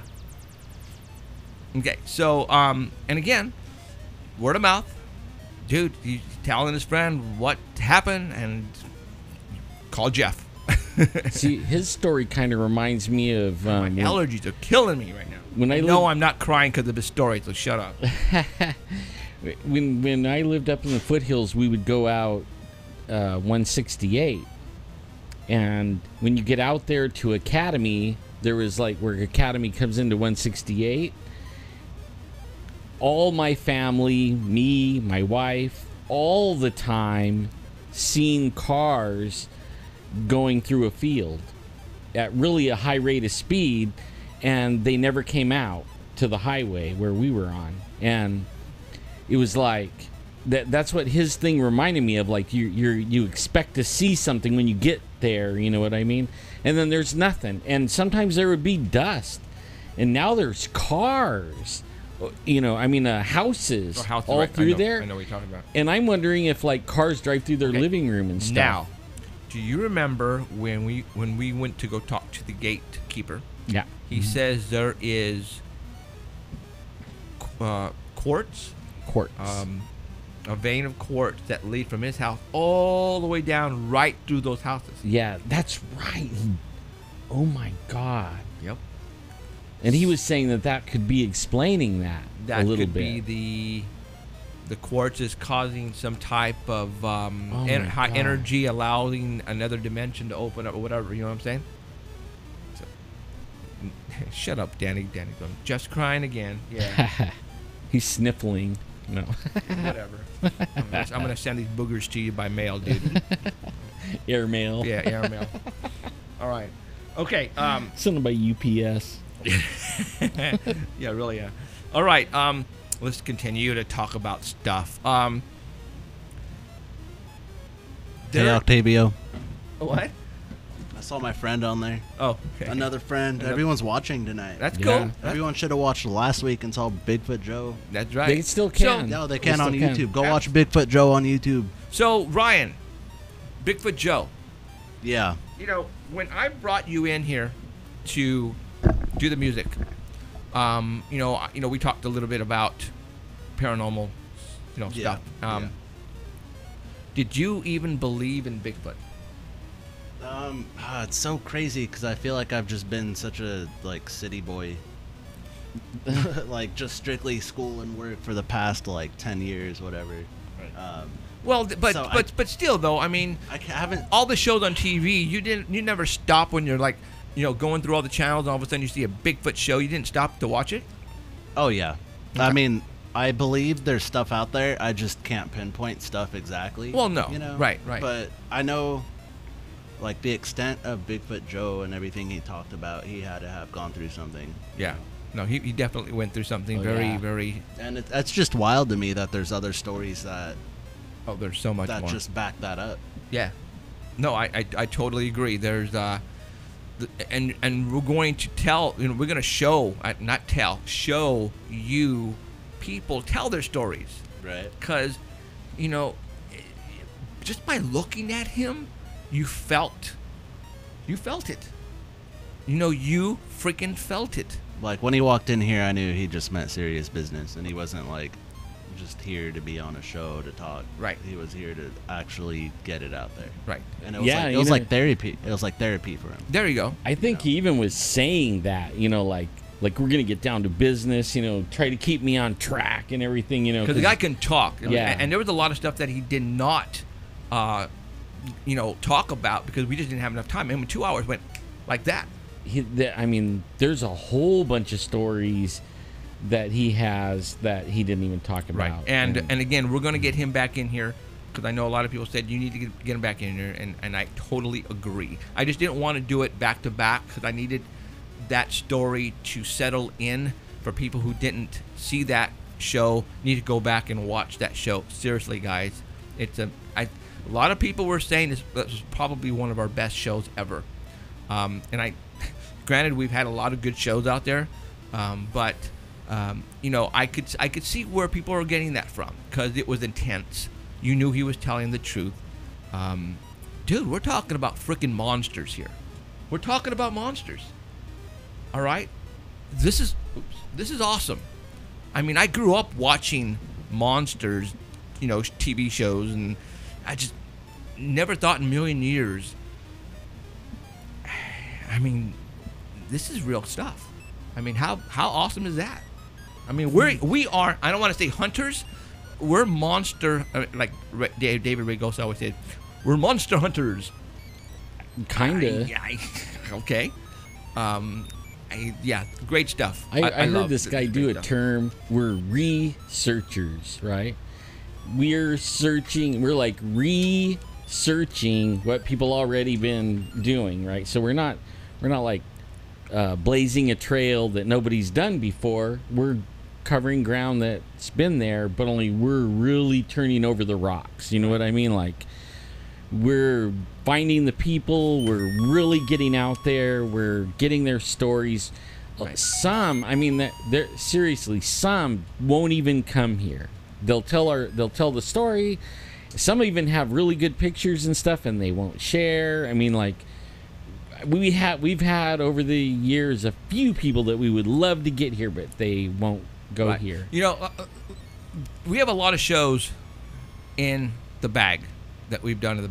Okay, so, and again, word of mouth. Dude, he's telling his friend what happened, and call Jeff. See, his story kind of reminds me of... My allergies are killing me right now. I'm not crying because of his story, so shut up. when I lived up in the foothills, we would go out 168. And when you get out there to Academy, there was like where Academy comes into 168. All my family, me, my wife, all the time seeing cars going through a field at really a high rate of speed, and they never came out to the highway where we were on. And it was like that's what his thing reminded me of. Like you expect to see something when you get there, you know what I mean? And then there's nothing. And sometimes there would be dust, and now there's cars. You know, I mean, houses all right. through there. I know what you're talking about. And I'm wondering if like cars drive through their living room and stuff. Now, do you remember when we went to go talk to the gatekeeper? Yeah. He says there is quartz, a vein of quartz that lead from his house all the way down right through those houses. Yeah, that's right. Oh my God. Yep. And he was saying that could be explaining that That a little could bit. be the quartz is causing some type of my high God. energy, allowing another dimension to open up or whatever. You know what I'm saying? So, shut up, Danny. Danny, going just crying again. Yeah, He's sniffling. No. whatever. I'm gonna send these boogers to you by mail, dude. Airmail. Yeah, airmail. All right. Okay. Sent by UPS. Yeah, really. Yeah. All right. Let's continue to talk about stuff. Hey, Octavio. What? I saw my friend on there. Oh, okay. Another friend. Everyone's watching tonight. That's Yeah. cool. Everyone should have watched last week and saw Bigfoot Joe. That's right. They still can. No, they They can on still can. YouTube. Go watch Bigfoot Joe on YouTube. So Ryan, Bigfoot Joe. Yeah. You know, when I brought you in here to do the music, you know, we talked a little bit about paranormal, Yeah. stuff. Did you even believe in Bigfoot? It's so crazy because I feel like I've just been such a city boy, like just strictly school and work for the past 10 years, whatever. Well, but So but still though, I mean, I haven't. all the shows on TV, you never stop when you're going through all the channels, and all of a sudden you see a Bigfoot show. You didn't stop to watch it. Oh yeah, I mean, I believe there's stuff out there. I just can't pinpoint stuff exactly. Well, no. you know, Right. But I know, the extent of Bigfoot Joe and everything he talked about, he had to have gone through something. Yeah. No, he definitely went through something Oh, very, yeah. very. And that's just wild to me that there's other stories that Oh, there's so much more. just back that up. Yeah. No, I totally agree. There's and we're going to tell, we're going to show, not tell, show you people tell their stories. Right. Cuz just by looking at him, you felt it. You freaking felt it. Like when he walked in here, I knew he just meant serious business, and he wasn't just here to be on a show to talk. Right. He was here to actually get it out there. Right. And it was Yeah, it you was know- like therapy. It was like therapy for him. There you go. I think he even was saying that, like we're gonna get down to business, try to keep me on track and everything, Because the guy can talk. Yeah. And there was a lot of stuff that he did not, talk about because we just didn't have enough time. I mean, 2 hours went like that. there's a whole bunch of stories that he has that he didn't even talk about. Right. And again, we're going to get him back in here because I know a lot of people said you need to get him back in here, and I totally agree. I just didn't want to do it back to back because I needed that story to settle in for people who didn't see that show. Need to go back and watch that show. Seriously, guys, it's a lot of people were saying this was probably one of our best shows ever. And granted, we've had a lot of good shows out there, but I could see where people are getting that from because it was intense. You knew he was telling the truth. Dude, we're talking about freaking monsters here. We're talking about monsters. All right? This is awesome. I mean, I grew up watching monsters, TV shows, and I just never thought in a million years. I mean, this is real stuff. I mean, how awesome is that? I mean, we are, I don't want to say hunters. We're monster, like David Rigosa always said, we're monster hunters. Kinda. Okay. Yeah, great stuff. I heard love this guy do a term. We're researchers, right? We're searching. We're like researching what people already been doing, right? So we're not like blazing a trail that nobody's done before. We're covering ground that's been there, but only we're really turning over the rocks. You know what I mean? Like, we're finding the people. We're really getting out there. We're getting their stories. Right. Some, I mean, they're seriously, some won't even come here. They'll tell the story. Some even have really good pictures and stuff, and they won't share. I mean, like, we've had over the years a few people that we would love to get here, but they won't go here. You know, we have a lot of shows in the bag that we've done in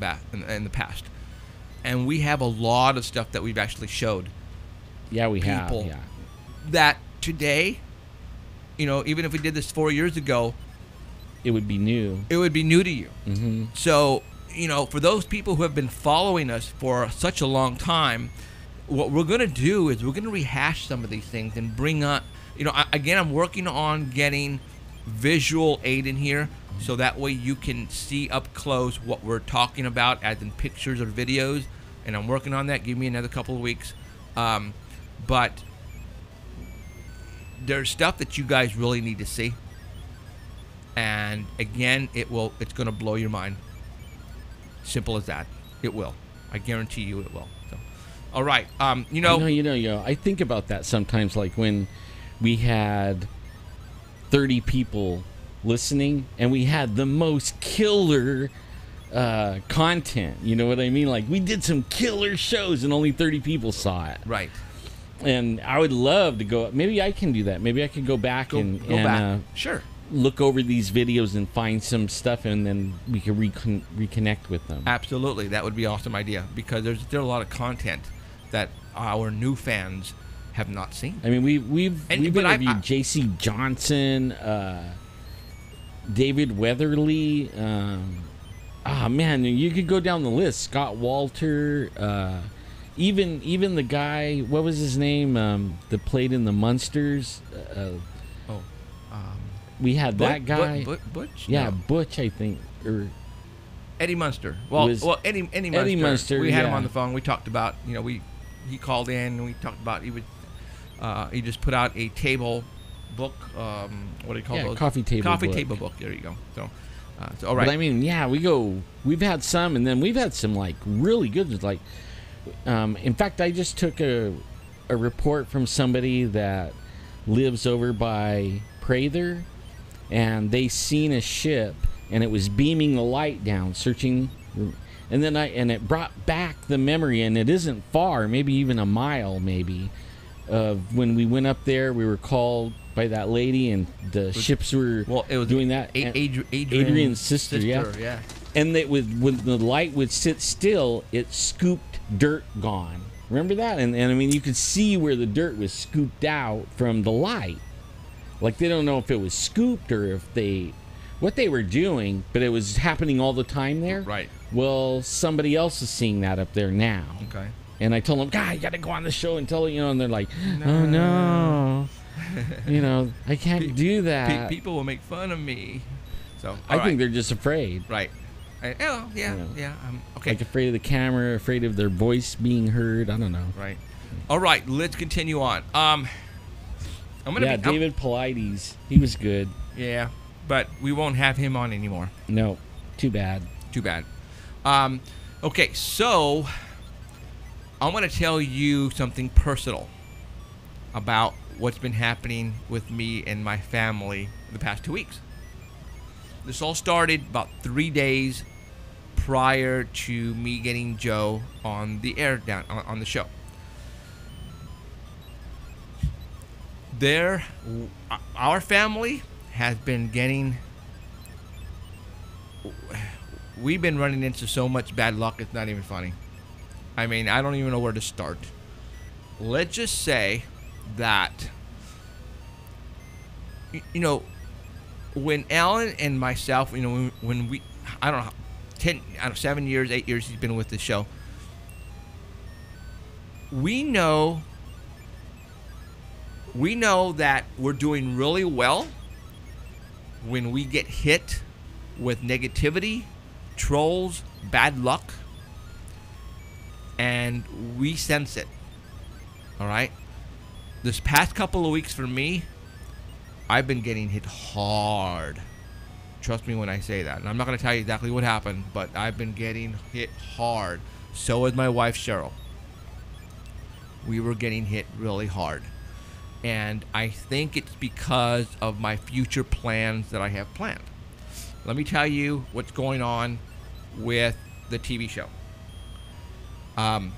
the past, and we have a lot of stuff that we've actually showed. Yeah, we people have. Yeah. That today, you know, even if we did this 4 years ago, It would be new. it would be new to you. Mm-hmm. So, you know, for those people who have been following us for such a long time, what we're going to do is we're going to rehash some of these things and bring up, you know, again, I'm working on getting visual aid in here so that way you can see up close what we're talking about, as in pictures or videos, and I'm working on that. Give me another couple of weeks. But there's stuff that you guys really need to see. And again, it's going to blow your mind. Simple as that. It will. I guarantee you it will. So, all right. You know, I think about that sometimes, like when we had 30 people listening and we had the most killer content. You know what I mean? Like, we did some killer shows and only 30 people saw it. right. And I would love to go. Maybe I can do that. Maybe I could go back and Sure. look over these videos and find some stuff, and then we can reconnect with them. Absolutely, that would be an awesome idea, because there's a lot of content that our new fans have not seen. I mean, we've interviewed J.C. Johnson, David Weatherly. Man, you could go down the list. Scott Walter, even the guy. What was his name? That played in the Munsters. We had that guy. Butch? Yeah, No. Butch, I think, or Eddie Munster. Well, Eddie Munster. Eddie Munster, We had him yeah. on the phone. We talked about, you know, he called in and we talked about he just put out a table book. What do you call those? coffee table book. There you go. So all right. But I mean, yeah, we've had some, and then we've had some like really good, like, in fact, I just took a report from somebody that lives over by Prather, and they seen a ship, and it was beaming the light down, searching, and then it brought back the memory, and it isn't far, maybe even a mile, maybe, of when we went up there. We were called by that lady, and the ships were it was doing that. Adrian's sister, yeah. And when the light would sit still, it scooped dirt gone. Remember that? And I mean, you could see where the dirt was scooped out from the light. Like, they don't know if it was scooped or what they were doing, but it was happening all the time there. Right. Well, somebody else is seeing that up there now. Okay. And I told them, God, you got to go on the show and tell, and they're like, oh no, I can't do that. People will make fun of me. So I think they're just afraid. Right. Yeah. Okay. Like, afraid of the camera, afraid of their voice being heard. I don't know. Right. All right. Let's continue on. David Paulides, he was good. Yeah, but we won't have him on anymore. No, too bad. Too bad. Okay, so I want to tell you something personal about what's been happening with me and my family the past 2 weeks. This all started about 3 days prior to me getting Joe on the air on the show. Our family has been we've been running into so much bad luck, it's not even funny. I mean, I don't even know where to start. Let's just say that, when Alan and myself, when we, I don't know, 7 years, 8 years he's been with the show. We know that we're doing really well when we get hit with negativity, trolls, bad luck, and we sense it. All right? This past couple of weeks for me, I've been getting hit hard. Trust me when I say that. And I'm not going to tell you exactly what happened, but I've been getting hit hard. So is my wife, Cheryl. We were getting hit really hard. And I think it's because of my future plans that I have planned. Let me tell you what's going on with the TV show. From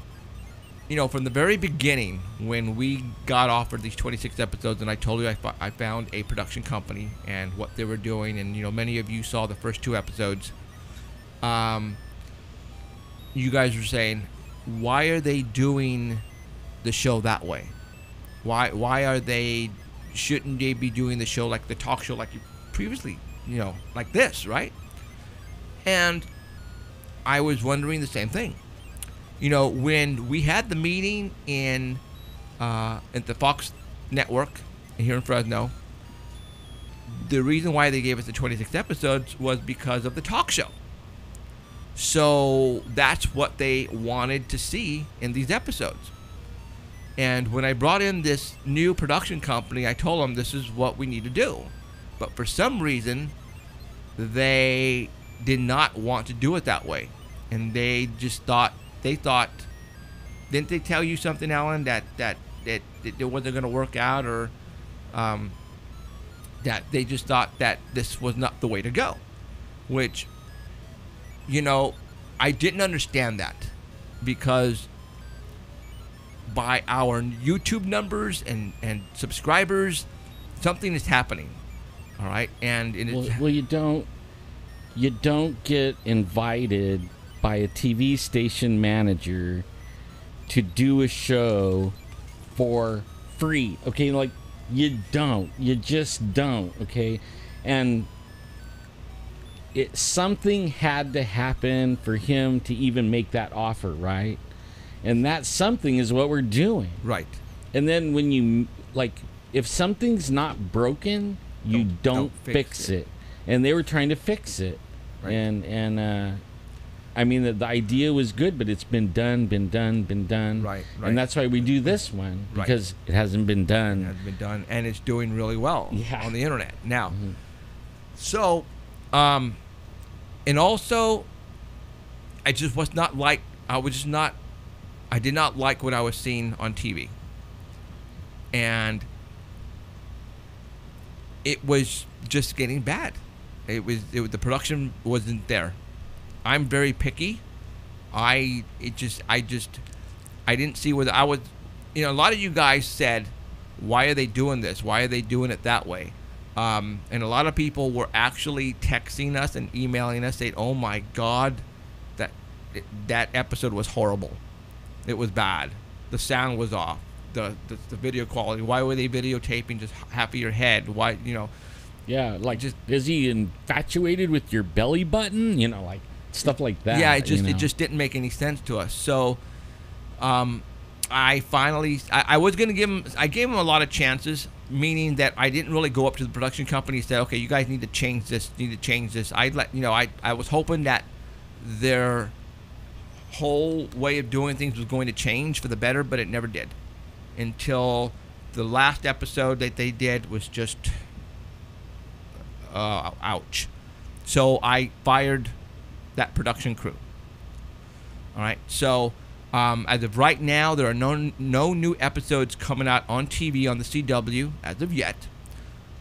the very beginning, when we got offered these 26 episodes, and I told you I found a production company and what they were doing, and many of you saw the first 2 episodes. You guys were saying, why are they doing the show that way? Why are they? Shouldn't they be doing the show like the talk show, like you previously, like this, right? And I was wondering the same thing. When we had the meeting at the Fox network here in Fresno, the reason why they gave us the 26 episodes was because of the talk show. So that's what they wanted to see in these episodes. And when I brought in this new production company, I told them this is what we need to do. But for some reason, they did not want to do it that way. And they just thought, didn't they tell you something, Alan, that it wasn't going to work out, or that they just thought that this was not the way to go? Which, I didn't understand that, because by our YouTube numbers and subscribers, something is happening. All right, and well, you don't get invited by a TV station manager to do a show for free. Okay, like you just don't. Okay, and something had to happen for him to even make that offer, right? And that something is what we're doing. Right. And then when you, if something's not broken, you don't fix it. And they were trying to fix it. Right. And I mean, the idea was good, but it's been done. Right. And that's why we do this one, because it hasn't been done. It hasn't been done, and it's doing really well on the internet now. Mm-hmm. So, and also, I just was not like, I did not like what I was seeing on TV. And it was just getting bad. The production wasn't there. I'm very picky. I didn't see whether I was, a lot of you guys said, why are they doing this? Why are they doing it that way? And a lot of people were actually texting us and emailing us saying, oh my God, that episode was horrible. It was bad. The sound was off. The video quality. Why were they videotaping just half of your head? Why, Yeah, is he infatuated with your belly button? Stuff like that. Yeah, it just didn't make any sense to us. So, I finally, I was gonna I gave him a lot of chances, meaning that I didn't really go up to the production company and say, okay, you guys need to change this. I was hoping that their whole way of doing things was going to change for the better, but it never did, until the last episode that they did was just ouch. So I fired that production crew. All right, so as of right now, there are no new episodes coming out on TV on the CW as of yet,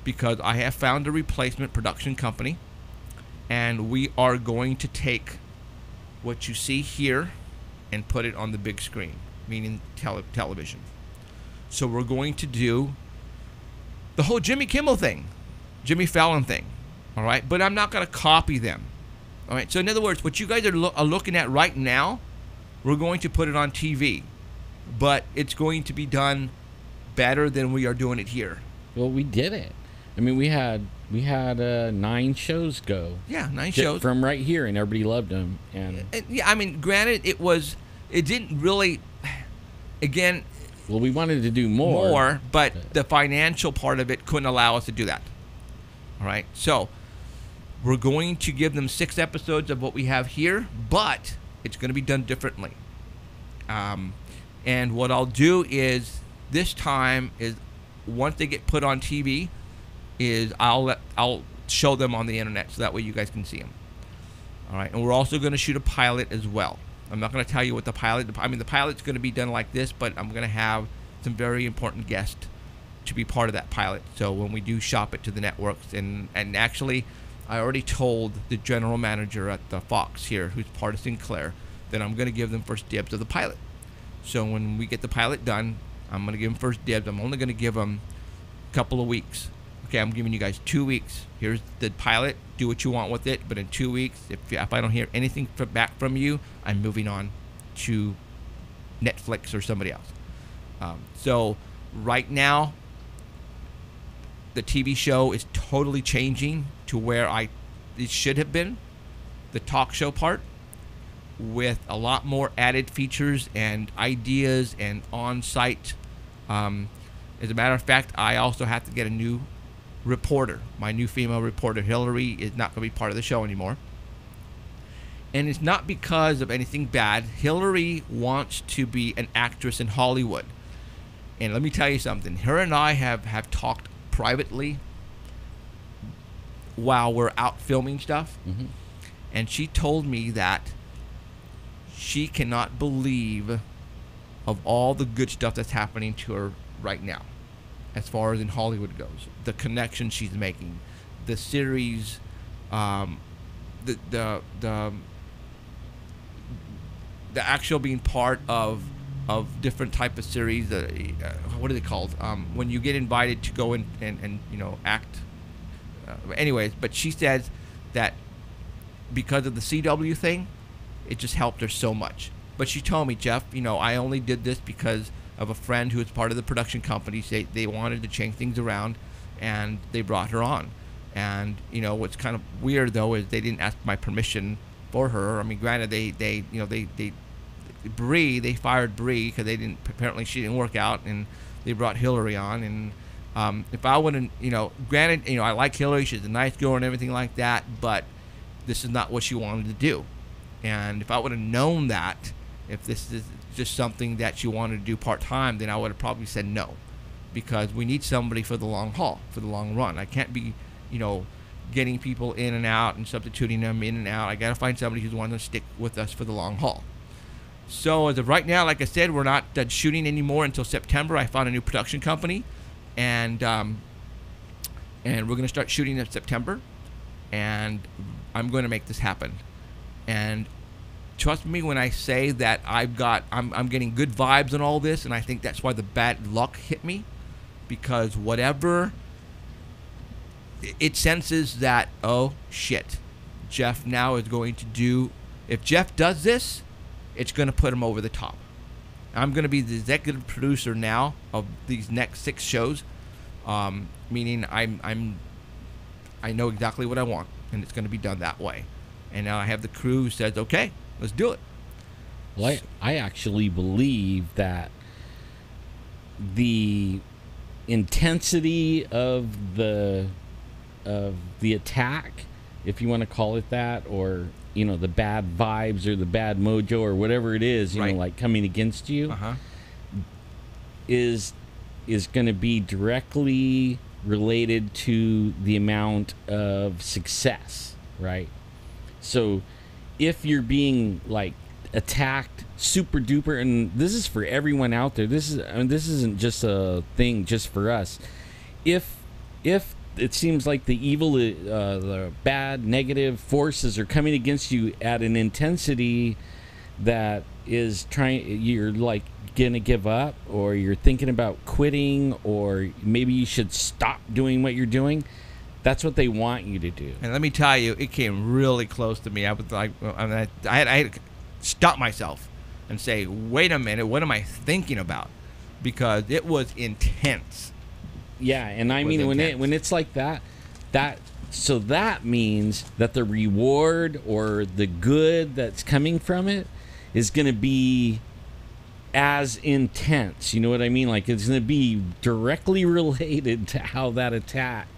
because I have found a replacement production company, and we are going to take what you see here and put it on the big screen, meaning television. So we're going to do the whole Jimmy Kimmel thing, Jimmy Fallon thing, all right? But I'm not going to copy them, all right? So in other words, what you guys are looking at right now, we're going to put it on TV, but it's going to be done better than we are doing it here. Well, we did it. I mean, we had 9 shows go. Yeah, 9 shows from right here, and everybody loved them. And yeah, I mean, granted, it didn't really. Again, well, we wanted to do more, but the financial part of it couldn't allow us to do that. All right, so we're going to give them 6 episodes of what we have here, but it's going to be done differently. And what I'll do is this time is once they get put on TV, is I'll show them on the internet so that way you guys can see them. All right, and we're also going to shoot a pilot as well. I'm not going to tell you what the pilot. I mean, the pilot's going to be done like this, but I'm going to have some very important guests to be part of that pilot. So when we do shop it to the networks, and actually, I already told the general manager at the Fox here, who's part of Sinclair, that I'm going to give them first dibs of the pilot. So when we get the pilot done, I'm going to give them first dibs. I'm only going to give them a couple of weeks. Okay, I'm giving you guys 2 weeks. Here's the pilot. Do what you want with it. But in 2 weeks, if I don't hear anything back from you, I'm moving on to Netflix or somebody else. So right now, the TV show is totally changing to where it should have been, the talk show part, with a lot more added features and ideas and on-site. As a matter of fact, I also have to get a new reporter. My new female reporter, Hillary, is not going to be part of the show anymore. And it's not because of anything bad. Hillary wants to be an actress in Hollywood. And let me tell you something. Her and I have talked privately while we're out filming stuff. Mm-hmm. And she told me that she cannot believe of all the good stuff that's happening to her right now, as far as in Hollywood goes. The connection she's making, the series, the actual being part of different type of series. What are they called? When you get invited to go in and act. Anyways, but she says that because of the CW thing, it just helped her so much. But she told me, Jeff, I only did this because of a friend who was part of the production company. They wanted to change things around, and they brought her on. And what's kind of weird though is they didn't ask my permission for her. I mean, granted, they fired Bree because apparently she didn't work out, and they brought Hillary on. And if I wouldn't, granted, I like Hillary, she's a nice girl and everything like that, but this is not what she wanted to do. And if I would have known that, if this is just something that she wanted to do part-time, then I would have probably said no, because we need somebody for the long haul, for the long run. I can't be, getting people in and out and substituting them in and out. I got to find somebody who's wanting to stick with us for the long haul. So as of right now, like I said, we're not shooting anymore until September. I found a new production company, and we're going to start shooting in September, and I'm going to make this happen. And trust me when I say that I'm getting good vibes on all this, and I think that's why the bad luck hit me, because whatever it senses that, oh shit, Jeff now is going to do. If Jeff does this, it's going to put him over the top. I'm going to be the executive producer now of these next 6 shows, meaning I know exactly what I want, and it's going to be done that way. And now I have the crew who says, okay, let's do it. Well, I actually believe that the intensity of the attack, if you want to call it that, or the bad vibes or the bad mojo or whatever it is, right, like coming against you, is going to be directly related to the amount of success, right? So if you're being like attacked super duper, and this is for everyone out there, this isn't just a thing just for us. If it seems like the evil, the bad, negative forces are coming against you at an intensity that is you're like gonna give up, or you're thinking about quitting, or maybe you should stop doing what you're doing, that's what they want you to do. And let me tell you, it came really close to me. I was like, I had to stop myself and say, wait a minute, what am I thinking about? Because it was intense. Yeah, and I was mean intense. when it's like that so that means that the reward or the good that's coming from it is going to be as intense. You know what I mean? Like it's going to be directly related to how that attack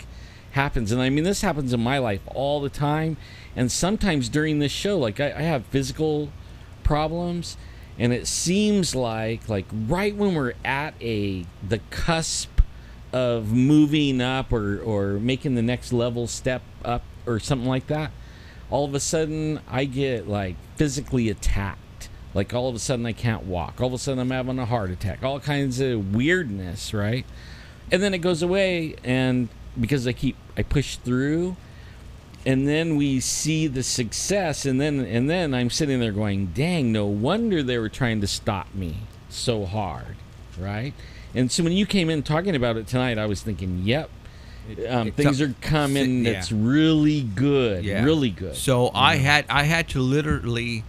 happens. And I mean, this happens in my life all the time. And sometimes during this show, like I have physical problems, and it seems like right when we're at the cusp of moving up or making the next level step up or something like that, all of a sudden I get like physically attacked. Like all of a sudden I can't walk. All of a sudden I'm having a heart attack. All kinds of weirdness, right? And then it goes away, and because I push through, and then we see the success, and then I'm sitting there going, dang, no wonder they were trying to stop me so hard, right? And so when you came in talking about it tonight, I was thinking, yep, things are coming. Yeah. That's really good, Yeah. really good. So I had to literally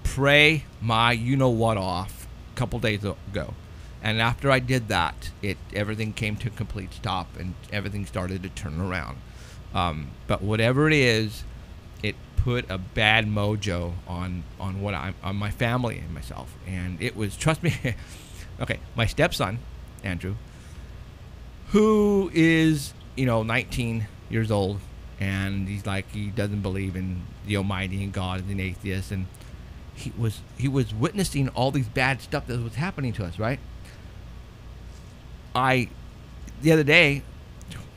pray my you-know-what off a couple days ago. And after I did that, everything came to a complete stop, and everything started to turn around. But whatever it is, it put a bad mojo on my family and myself. And it was, trust me, okay, my stepson, Andrew, who is 19 years old, and he's like, he doesn't believe in the Almighty and God, and an atheist, and he was witnessing all these bad stuff that was happening to us, right? The other day,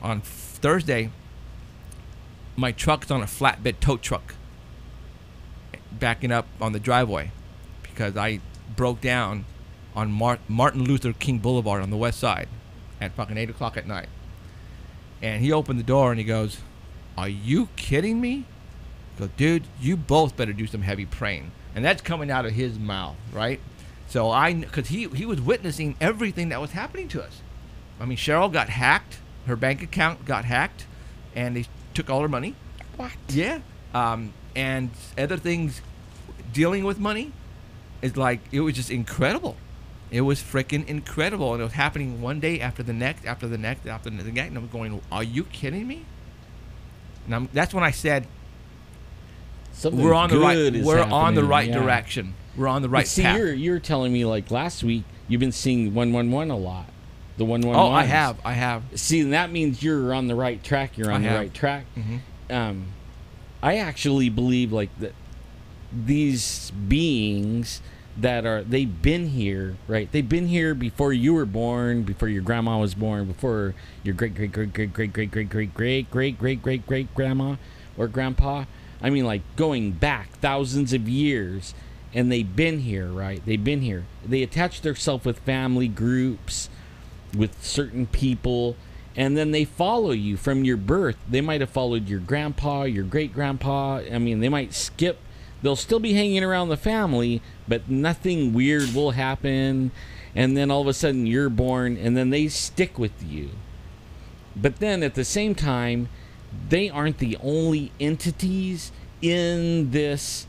on Thursday, my truck's on a flatbed tow truck backing up on the driveway because I broke down on Martin Luther King Boulevard on the west side at fucking 8 o'clock at night. And he opened the door and he goes, "Are you kidding me?" I go, "Dude, you both better do some heavy praying." And that's coming out of his mouth, right? So because he was witnessing everything that was happening to us. I mean, Cheryl got hacked. Her bank account got hacked, and they took all her money. What? Yeah. And other things, dealing with money, is like, it was just incredible. It was freaking incredible, and it was happening one day after the next, after the next, after the next, and I'm going, "Are you kidding me?" And that's when I said, Something we're on the right. good is We're on the happening, right yeah. direction. We're on the right But see, path. you're telling me like last week you've been seeing 111 a lot. The 111. Oh, I have. See, and that means you're on the right track. You're on the right track. Mm-hmm. I actually believe like that these beings they've been here, right? They've been here before you were born, before your grandma was born, before your great grandma or grandpa. I mean, like going back thousands of years, and they've been here, right? They've been here. They attach themselves with family groups, with certain people, and then they follow you from your birth. They might have followed your grandpa, your great grandpa. I mean, they might skip. They'll still be hanging around the family, but nothing weird will happen. And then all of a sudden you're born, and then they stick with you. But then at the same time, they aren't the only entities in this,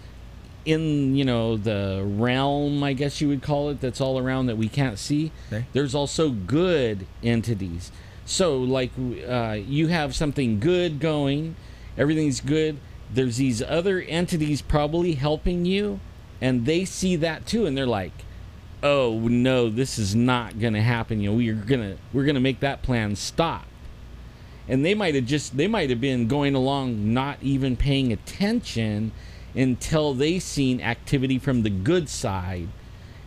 the realm, I guess you would call it, that's all around that we can't see. Okay. There's also good entities. So like you have something good going, everything's good. There's these other entities probably helping you, and they see that too, and they're like, "Oh no, this is not gonna happen. We're gonna make that plan stop." And they might have been going along not even paying attention until they seen activity from the good side,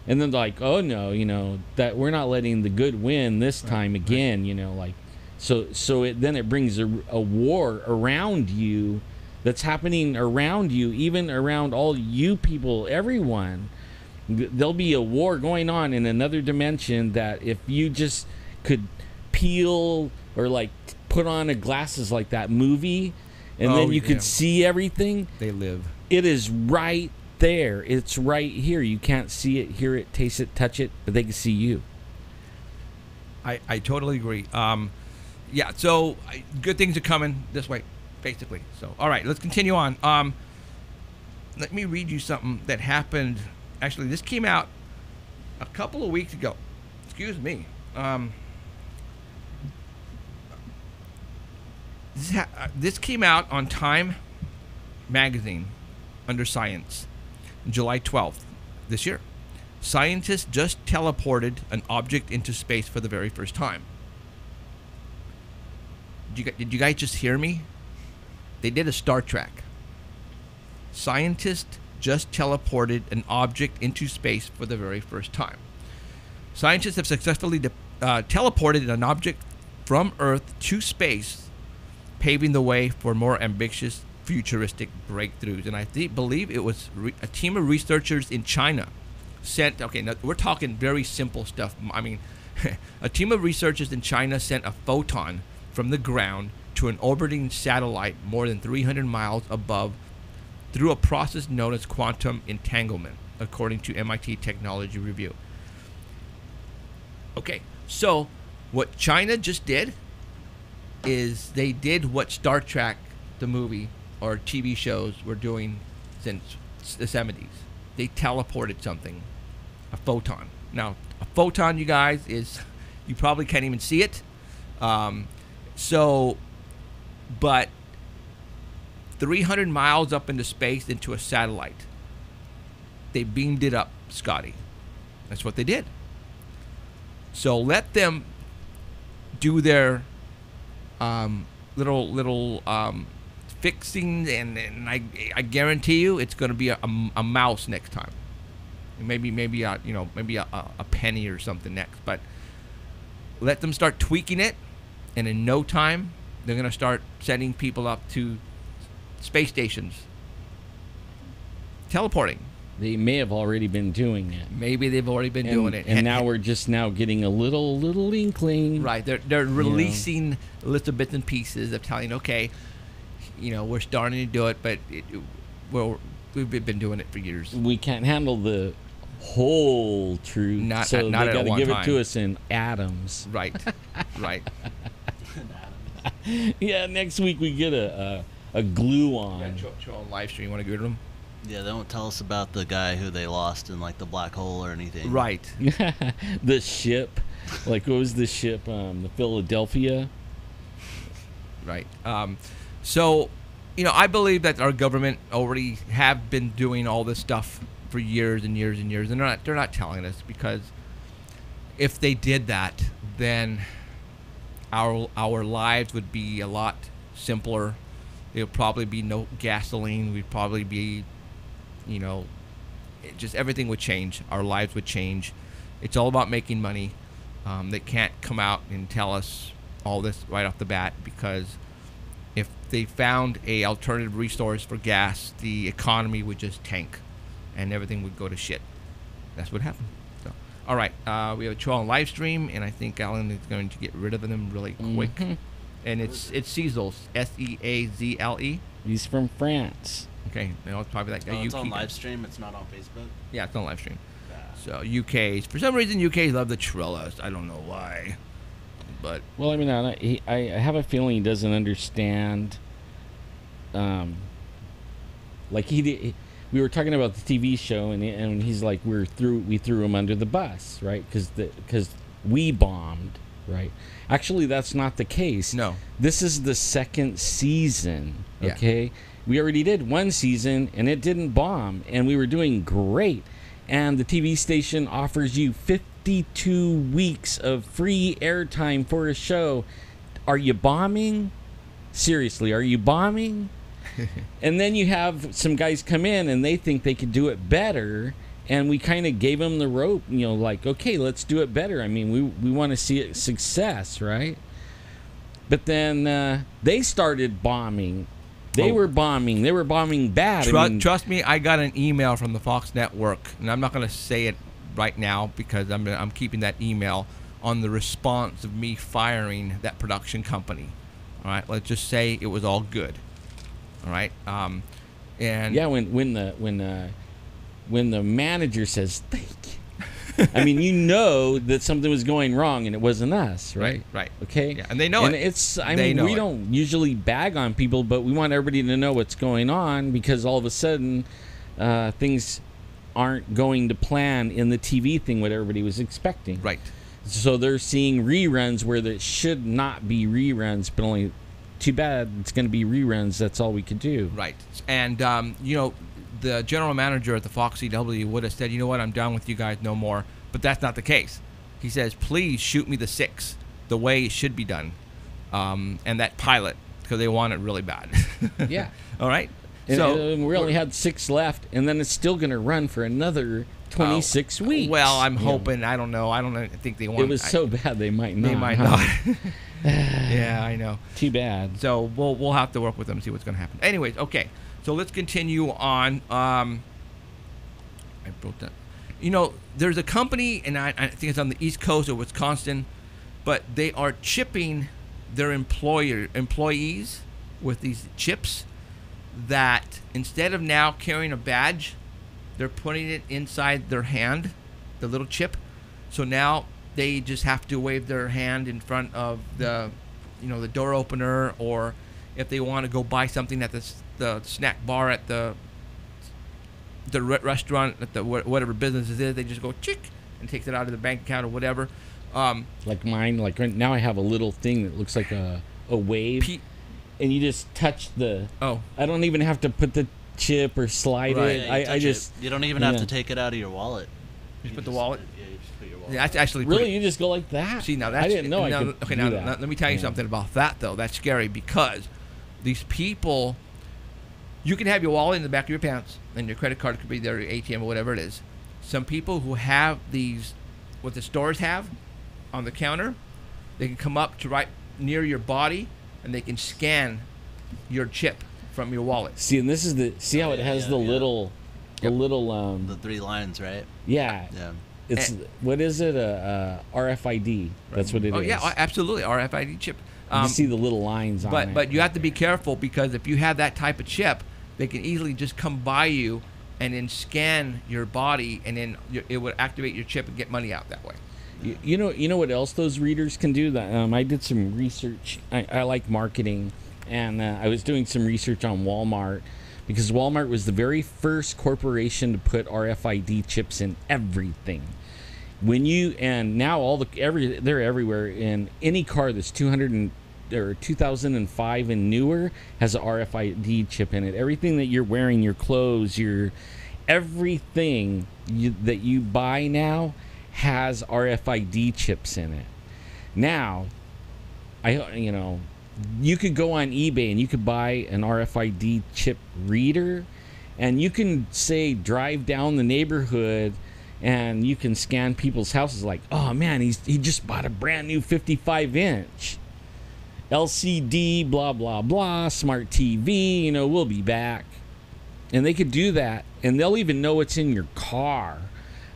and then they're like, "Oh no, that we're not letting the good win this time again." Right. Then it brings a war around you. That's happening around you, even around all you people, everyone. There'll be a war going on in another dimension that if you just could peel or like put on a glasses like that movie, and then you could see everything. They live. It is right there. It's right here. You can't see it, hear it, taste it, touch it, but they can see you. I totally agree. Yeah, so good things are coming this way, basically. So, all right, let's continue on. Let me read you something that happened. Actually, this came out a couple of weeks ago. It's excuse me. This came out on Time magazine under Science, July 12th this year. Scientists just teleported an object into space for the very first time. Did you guys just hear me? They did a Star Trek. Scientists just teleported an object into space for the very first time. Scientists have successfully teleported an object from Earth to space, paving the way for more ambitious futuristic breakthroughs. And I believe it was a team of researchers in China sent, okay, now we're talking very simple stuff. I mean, a team of researchers in China sent a photon from the ground to an orbiting satellite more than 300 miles above through a process known as quantum entanglement, according to MIT Technology Review. Okay, so what China just did is they did what Star Trek, the movie, or TV shows were doing since the 70s. They teleported something, a photon. Now, a photon, you guys, is, you probably can't even see it. But 300 miles up into space into a satellite, they beamed it up, Scotty. That's what they did. So let them do their little fixing, and I guarantee you it's going to be a mouse next time. Maybe a penny or something next. But let them start tweaking it, and in no time they're going to start sending people up to space stations, teleporting. They may have already been doing it. Maybe they've already been doing it, and now we're just now getting a little inkling. Right, they're releasing little bits and pieces of telling, okay, we're starting to do it, but we've been doing it for years. We can't handle the whole truth, so they got to give it to us in atoms. Right, right. Yeah, next week we get a glue on. Yeah, show on live stream. You want to go to them? Yeah, they won't tell us about the guy who they lost in like the black hole or anything. Right. The ship, like what was the ship? The Philadelphia. Right. So, I believe that our government already have been doing all this stuff for years and years and years, and they're not telling us, because if they did that, then our lives would be a lot simpler. There would probably be no gasoline. We'd probably be, just everything would change. Our lives would change. It's all about making money. They can't come out and tell us all this right off the bat, because if they found a alternative resource for gas, the economy would just tank and everything would go to shit. That's what happened. So, all right, we have a show on live stream, and I think Alan is going to get rid of them really quick. Mm-hmm. And it's Seazle, Seazle. He's from France. Okay, it's probably that guy. It's on live stream. It's not on Facebook. Yeah, it's on live stream. So UK's, for some reason, UK's love the Trellis. I don't know why, but well, I mean, I have a feeling he doesn't understand. Like we were talking about the TV show, and he's like, we threw him under the bus, right? Because we bombed, right? Actually, that's not the case. No, this is the second season. Okay, yeah. We already did one season, and it didn't bomb, and we were doing great. And the TV station offers you 52 weeks of free airtime for a show. Are you bombing? Seriously, are you bombing? And then you have some guys come in and they think they could do it better, and we kind of gave them the rope, like, okay, let's do it better. I mean, we want to see it success, right? But then they started bombing. They were bombing. They were bombing bad. Trust me, I got an email from the Fox Network, and I'm not going to say it right now because I'm keeping that email on the response of me firing that production company. All right, let's just say it was all good. All right, and yeah, when the manager says thank you, I mean, that something was going wrong and it wasn't us, right? Right. Okay. Yeah, and they know it. We don't usually bag on people, but we want everybody to know what's going on, because all of a sudden things aren't going to plan in the TV thing what everybody was expecting. Right. So they're seeing reruns where there should not be reruns, but only too bad it's going to be reruns. That's all we could do. Right. And, the general manager at the Fox CW would have said, you know what, I'm done with you guys no more. But that's not the case. He says, please shoot me the 6 the way it should be done. And that pilot, because they want it really bad. Yeah. All right. And we only had 6 left, and then it's still going to run for another 26 weeks. Well, I'm hoping. I don't know. I think they want it. Was so bad they might not. They might not. Yeah, I know. Too bad. So we'll have to work with them and see what's going to happen. Anyways, okay. So let's continue on. I wrote that. There's a company, and I think it's on the East Coast of Wisconsin, but they are chipping their employees with these chips that instead of now carrying a badge, they're putting it inside their hand, the little chip. So now they just have to wave their hand in front of the door opener, or if they want to go buy something at the snack bar at the restaurant, at the whatever business it is, they just go chick and takes it out of the bank account or whatever. Like mine, like right now I have a little thing that looks like a wave, and you just touch the. Oh. I don't even have to put the chip or slide it. I just. You don't even have to take it out of your wallet. You put the wallet. Yeah, you just put your wallet. Yeah, that's actually really. You just go like that. See, now that's. I didn't know I could okay, do now that. let me tell you something about that though. That's scary because these people. You can have your wallet in the back of your pants, and your credit card could be there, your ATM or whatever it is. Some people who have these, what the stores have on the counter, they can come up to right near your body, and they can scan your chip from your wallet. See, and this is how it has the little, the 3 lines, right? Yeah. Yeah. It's what is it? RFID. That's what it is. Oh yeah, absolutely, RFID chip. You see the little lines on it. But you have to be careful because if you have that type of chip, they can easily just come by you and then scan your body, and then it would activate your chip and get money out that way. You know what else those readers can do? That I did some research. I like marketing, and I was doing some research on Walmart because Walmart was the very first corporation to put RFID chips in everything. Now they're everywhere. In any car that's 2005 and newer has an RFID chip in it. Everything that you're wearing, your clothes, everything that you buy now has RFID chips in it. Now, you could go on eBay and you could buy an RFID chip reader, and you can say drive down the neighborhood. And you can scan people's houses like, oh man, he just bought a brand new 55-inch LCD, blah, blah, blah, smart TV, we'll be back. And they could do that, and they'll even know what's in your car.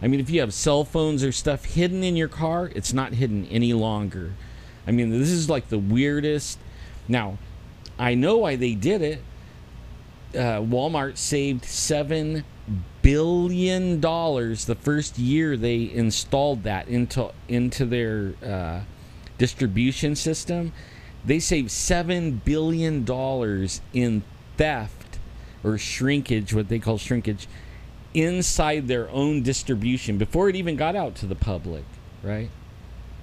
I mean, if you have cell phones or stuff hidden in your car, it's not hidden any longer. I mean, this is like the weirdest. Now, I know why they did it. Walmart saved $7 billion the first year they installed that into their distribution system. They saved $7 billion in theft or shrinkage, what they call shrinkage, inside their own distribution before it even got out to the public, right?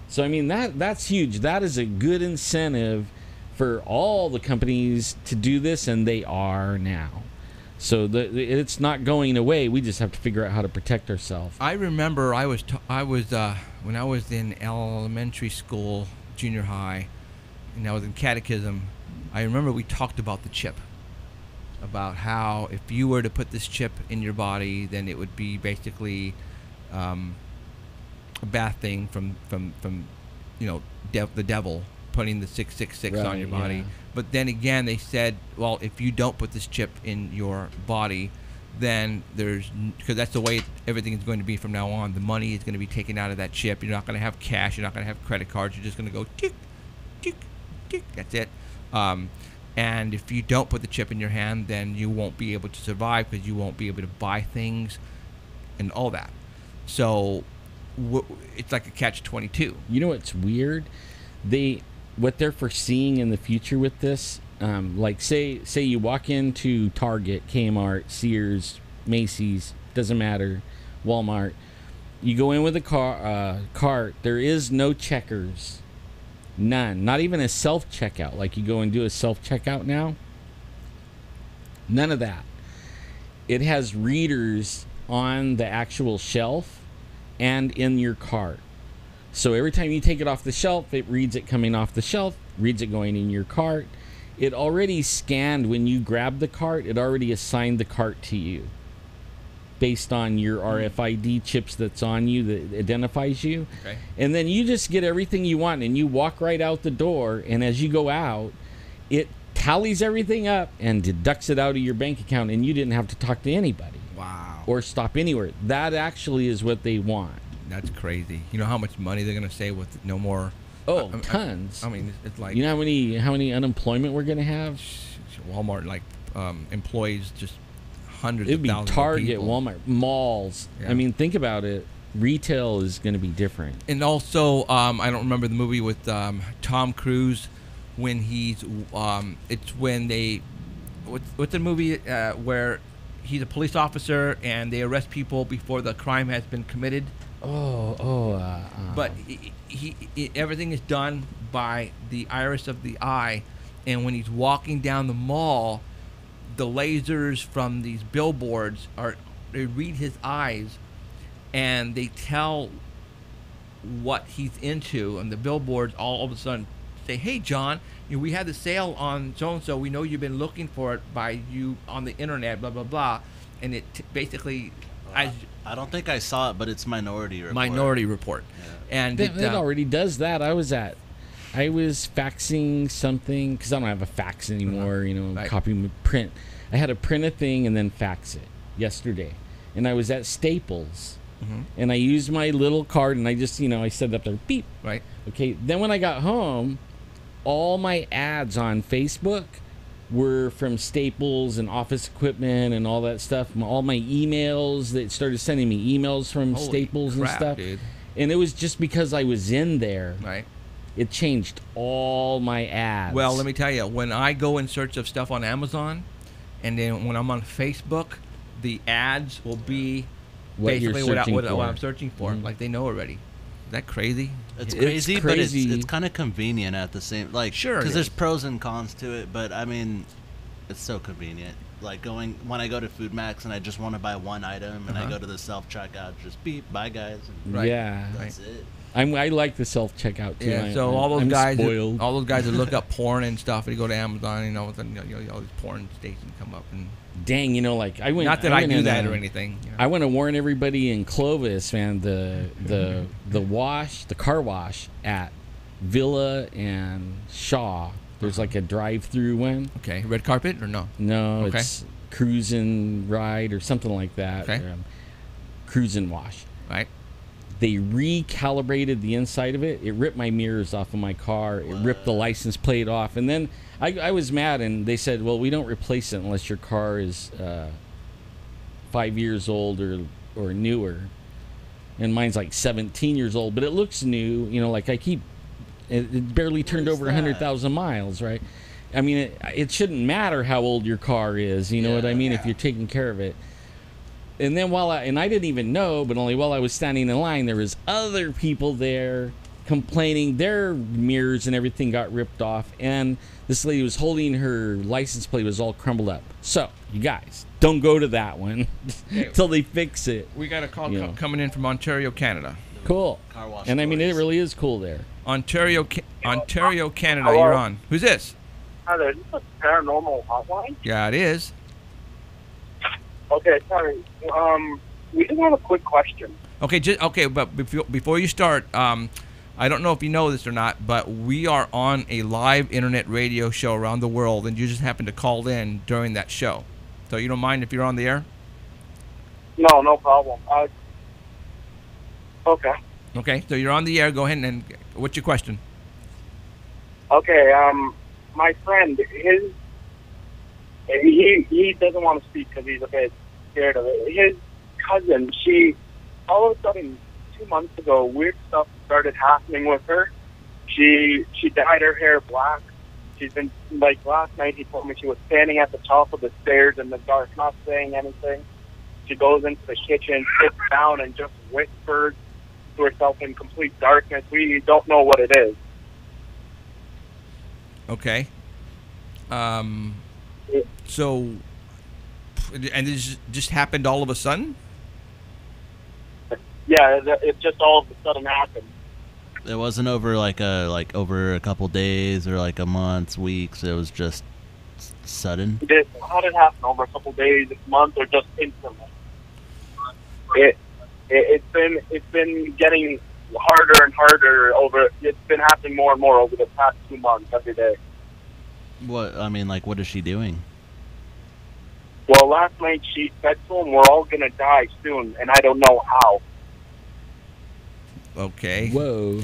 So I mean that's huge. That is a good incentive for all the companies to do this, and they are now. So it's not going away. We just have to figure out how to protect ourselves. I remember I was when I was in elementary school, junior high, and I was in catechism. I remember we talked about the chip, about how if you were to put this chip in your body, then it would be basically a bad thing from the devil putting the 666 on your body. Yeah. But then again, they said, well, if you don't put this chip in your body, then because that's the way everything is going to be from now on. The money is going to be taken out of that chip. You're not going to have cash. You're not going to have credit cards. You're just going to go tick, tick, tick. That's it. And if you don't put the chip in your hand, then you won't be able to survive because you won't be able to buy things and all that. So it's like a catch-22. You know what's weird? What they're foreseeing in the future with this, like say you walk into Target, Kmart, Sears, Macy's, doesn't matter, Walmart, You go in with a cart. There is no checkers. None. Not even a self-checkout. Like you go and do a self-checkout now. None of that. It has readers on the actual shelf and in your cart. So every time you take it off the shelf, it reads it coming off the shelf, reads it going in your cart. It already scanned when you grab the cart. It already assigned the cart to you based on your RFID chips that's on you that identifies you. Okay. And then you just get everything you want and you walk right out the door, and as you go out, it tallies everything up and deducts it out of your bank account, and you didn't have to talk to anybody. Wow. Or stop anywhere. That actually is what they want. That's crazy. You know how much money they're going to save with no more... Oh, tons. I mean, it's like... You know how many unemployment we're going to have? Walmart, like, employees just... hundreds It'd be of thousands Target, of people. Walmart, malls. Yeah. I mean, think about it. Retail is going to be different. And also, I don't remember the movie with Tom Cruise when he's. It's when they. What's the movie where he's a police officer and they arrest people before the crime has been committed? But everything is done by the iris of the eye, and when he's walking down the mall, the lasers from these billboards they read his eyes, and they tell what he's into, and the billboards all of a sudden say, "Hey, John, we had the sale on so and so. We know you've been looking for it by you on the internet, blah blah blah," and it basically. I don't think I saw it, but it's Minority Report. Minority Report, yeah. And It already does that. I was faxing something because I don't have a fax anymore. Right. Copy print. I had to print a thing and then fax it yesterday, and I was at Staples, and I used my little card, and I just I set it up there, beep. Right. Okay. Then when I got home, all my ads on Facebook were from Staples and Office Equipment and all that stuff. All my emails, they started sending me emails from Holy Staples crap, and stuff. dude. And it was just because I was in there. Right. It changed all my ads. Well, let me tell you, when I go in search of stuff on Amazon, and then when I'm on Facebook, the ads will be What you're basically searching what for. I'm searching for. Like they know already. Is that crazy? It's It's crazy, crazy. but it's kind of convenient at the same. Like, Sure it because there's is. pros and cons to it. But I mean, it's so convenient. Like when I go to Food Max and I just want to buy one item, and I go to the self checkout, just beep, bye guys. And Right. Yeah. that's it. I like the self checkout too. Yeah. So all those I'm guys, spoiled. all those guys that look up porn and stuff, they go to Amazon, all these porn stations come up, and Dang, like I went. not that I went do in, that or anything. I want to warn everybody in Clovis, man. The car wash at Villa and Shaw. There's like a drive-through one. Okay, red carpet or no? No, Okay. it's cruise and ride or something like that. Okay. Cruise and wash. Right. They recalibrated the inside of it. It ripped my mirrors off of my car. It ripped the license plate off. And then I was mad, and they said, well, we don't replace it unless your car is 5 years old or newer. And mine's like 17 years old, but it looks new. Like it barely turned over 100,000 miles, right? I mean, it shouldn't matter how old your car is, you know what I mean, if you're taking care of it. And then I didn't even know, but only while I was standing in line, there was other people there complaining their mirrors and everything got ripped off, and this lady was holding her license plate was all crumbled up. So, you guys, don't go to that one until they fix it. We got a call coming in from Ontario, Canada. Cool. Car wash And I mean, it stories. really is cool there. Ontario, Canada. Hello? You're on. Who's this? Hi there, is this a paranormal hotline? Yeah, it is. Okay, sorry. We just have a quick question. Okay, but before you start, I don't know if you know this or not, but we are on a live internet radio show around the world, and you just happened to call in during that show. So you don't mind if you're on the air? No, no problem. Okay. Okay, so you're on the air. Go ahead and what's your question? Okay, my friend, he doesn't want to speak because he's a bit scared of it. His cousin, all of a sudden, 2 months ago, weird stuff started happening with her. She dyed her hair black. She's been, like last night he told me she was standing at the top of the stairs in the dark, not saying anything. She goes into the kitchen, sits down, and just whispers to herself in complete darkness. We don't know what it is. Okay. So, and this just happened all of a sudden? Yeah, it just all of a sudden happened. It wasn't over over a couple days or like a month, weeks. It was just sudden. How did it happen over a couple days, a month, or just instantly? It's been getting harder and harder over. It's been happening more and more over the past 2 months every day. What what is she doing? Well, last night she said to him, "We're all gonna die soon, and I don't know how." Okay. Whoa.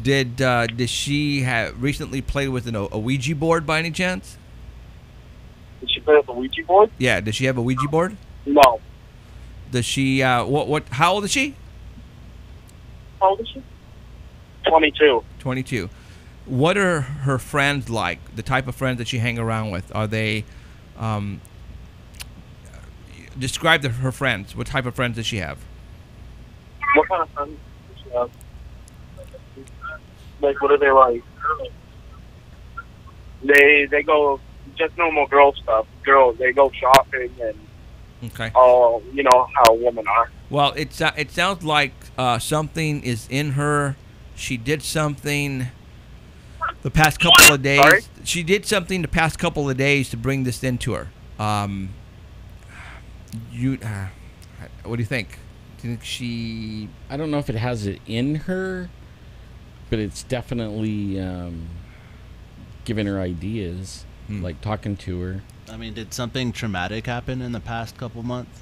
Did she have recently played with a Ouija board by any chance? Did she play with the Ouija board? Yeah. Does she have a Ouija board? No. Does she? What? How old is she? How old is she? 22. 22. What are her friends like? The type of friends that she hang around with? Are they? Describe her friends. What type of friends does she have? What kind of friends does she have? Like, what are they like? They go just normal girl stuff. Girls, they go shopping and Okay. all, you know how women are. Well, it sounds like something is in her. She did something the past couple of days. Sorry? She did something the past couple of days to bring this into her. What do you think? Do you think she? I don't know if it has it in her, but it's definitely giving her ideas, like talking to her. I mean, did something traumatic happen in the past couple months?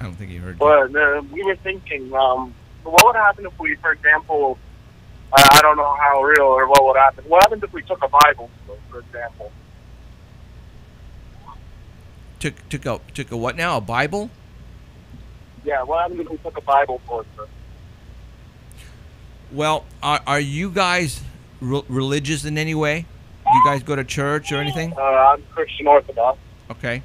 I don't think you heard. But we were thinking, what would happen if we, for example, I don't know how real or what would happen. What happens if we took a Bible, for example? Took a what now? A Bible? Yeah, what happens if we took a Bible for her? Well, are you guys religious in any way? Do you guys go to church or anything? I'm Christian Orthodox. Okay.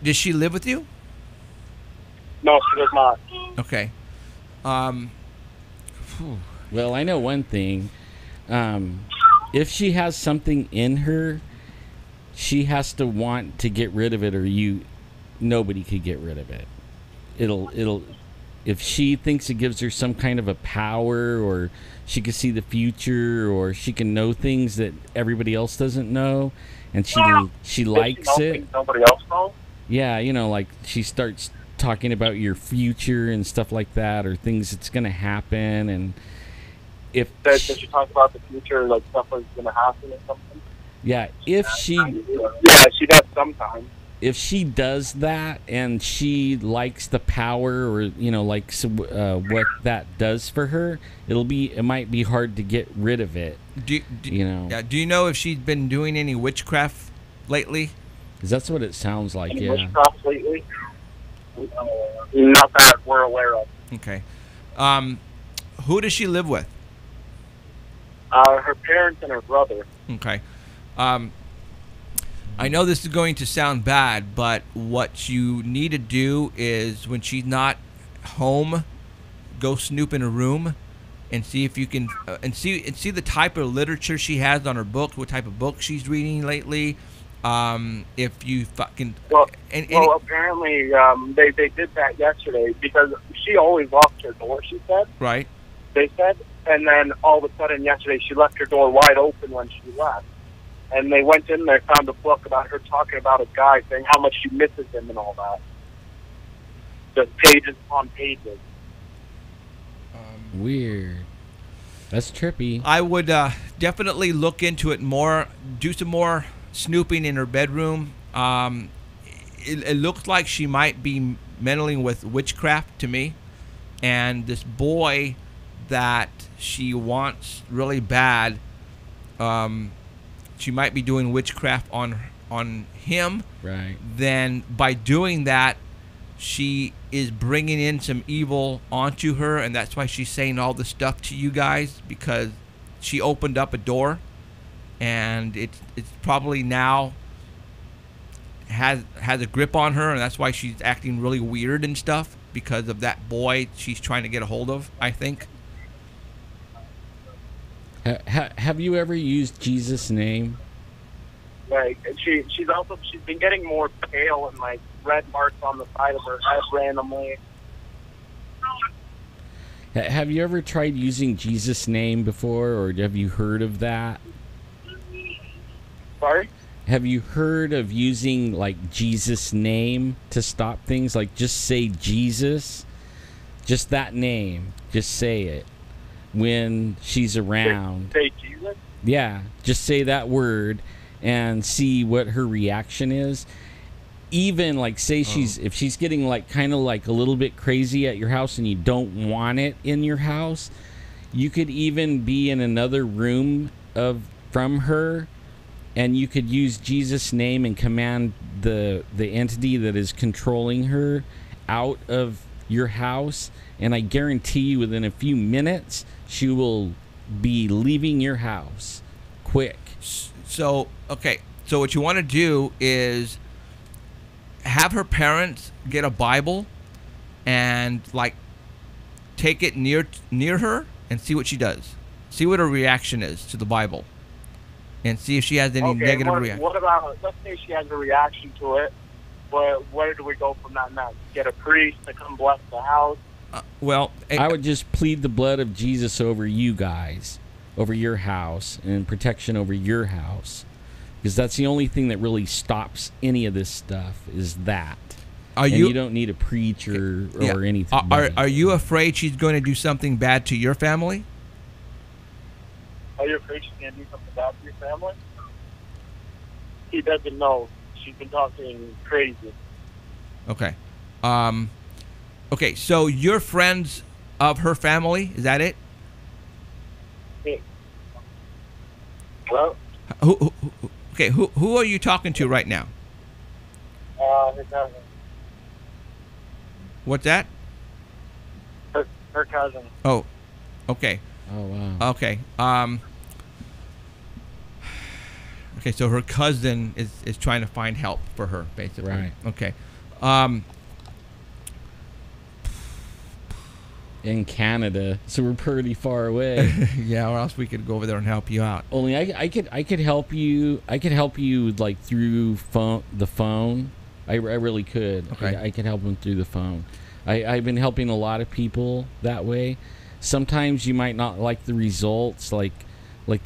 Does she live with you? No, she does not. Okay. Well, I know one thing. If she has something in her, she has to want to get rid of it, or nobody could get rid of it. It'll. If she thinks it gives her some kind of a power, or she can see the future, or she can know things that everybody else doesn't know, and she likes it. Nobody else knows. Yeah, like she starts talking about your future and stuff like that, or things that's going to happen. And if does she talk about the future, like stuff that's going to happen or something? Yeah, if she does sometimes. If she does that and she likes the power, or likes what that does for her, it might be hard to get rid of it. Yeah. Do you know if she's been doing any witchcraft lately? Because that's what it sounds like. Any yeah. witchcraft lately? Not that we're aware of. Okay. Who does she live with? Her parents and her brother. Okay. I know this is going to sound bad, but what you need to do is, when she's not home, go snoop in her room and see if you can and see the type of literature she has on her books, what type of books she's reading lately. If you fucking apparently they did that yesterday because she always locked her door. She said. Right. They said, and then all of a sudden yesterday she left her door wide open when she left. And they went in there, found a book about her talking about a guy, saying how much she misses him and all that. Just pages upon pages. Weird. That's trippy. I would definitely look into it more. Do some more snooping in her bedroom. It looks like she might be meddling with witchcraft to me. And this boy that she wants really bad, she might be doing witchcraft on him. Right. Then by doing that, she is bringing in some evil onto her, and that's why she's saying all this stuff to you guys, because she opened up a door and it's probably now has a grip on her, and that's why she's acting really weird and stuff, because of that boy she's trying to get a hold of, I think. Have you ever used Jesus' name? Like, she's been getting more pale and like red marks on the side of her head randomly. Have you ever tried using Jesus' name before, or have you heard of that? Sorry? Have you heard of using like Jesus' name to stop things? Like just say Jesus, just that name, just say it when she's around. Say Jesus? Yeah, just say that word and see what her reaction is. Even like say if she's getting like kind of like a little bit crazy at your house and you don't want it in your house, you could even be in another room from her, and you could use Jesus' name and command the entity that is controlling her out of your house, and I guarantee you within a few minutes she will be leaving your house quick. So what you want to do is have her parents get a Bible and like take it near her and see what she does. See what her reaction is to the Bible, and see if she has any negative reaction. What about, let's say she has a reaction to it, but where do we go from that next? Get a priest to come bless the house? I would just plead the blood of Jesus over you guys, over your house, and protection over your house. Because that's the only thing that really stops any of this stuff is that. You don't need a preacher or anything. Are you afraid she's going to do something bad to your family? Are you afraid she's going to do something bad to your family? He doesn't know. She's been talking crazy. Okay. Okay, so you're friends of her family? Is that it? Hello? Who are you talking to right now? Her cousin. What's that? Her cousin. Oh, okay. Oh, wow. Okay. Okay, so her cousin is trying to find help for her, basically. Right. Okay. In Canada, so we're pretty far away. Yeah, or else we could go over there and help you out. Only I could help you. I could help you like through the phone. I really could. Okay. I could help them through the phone. I've been helping a lot of people that way. Sometimes you might not like the results, like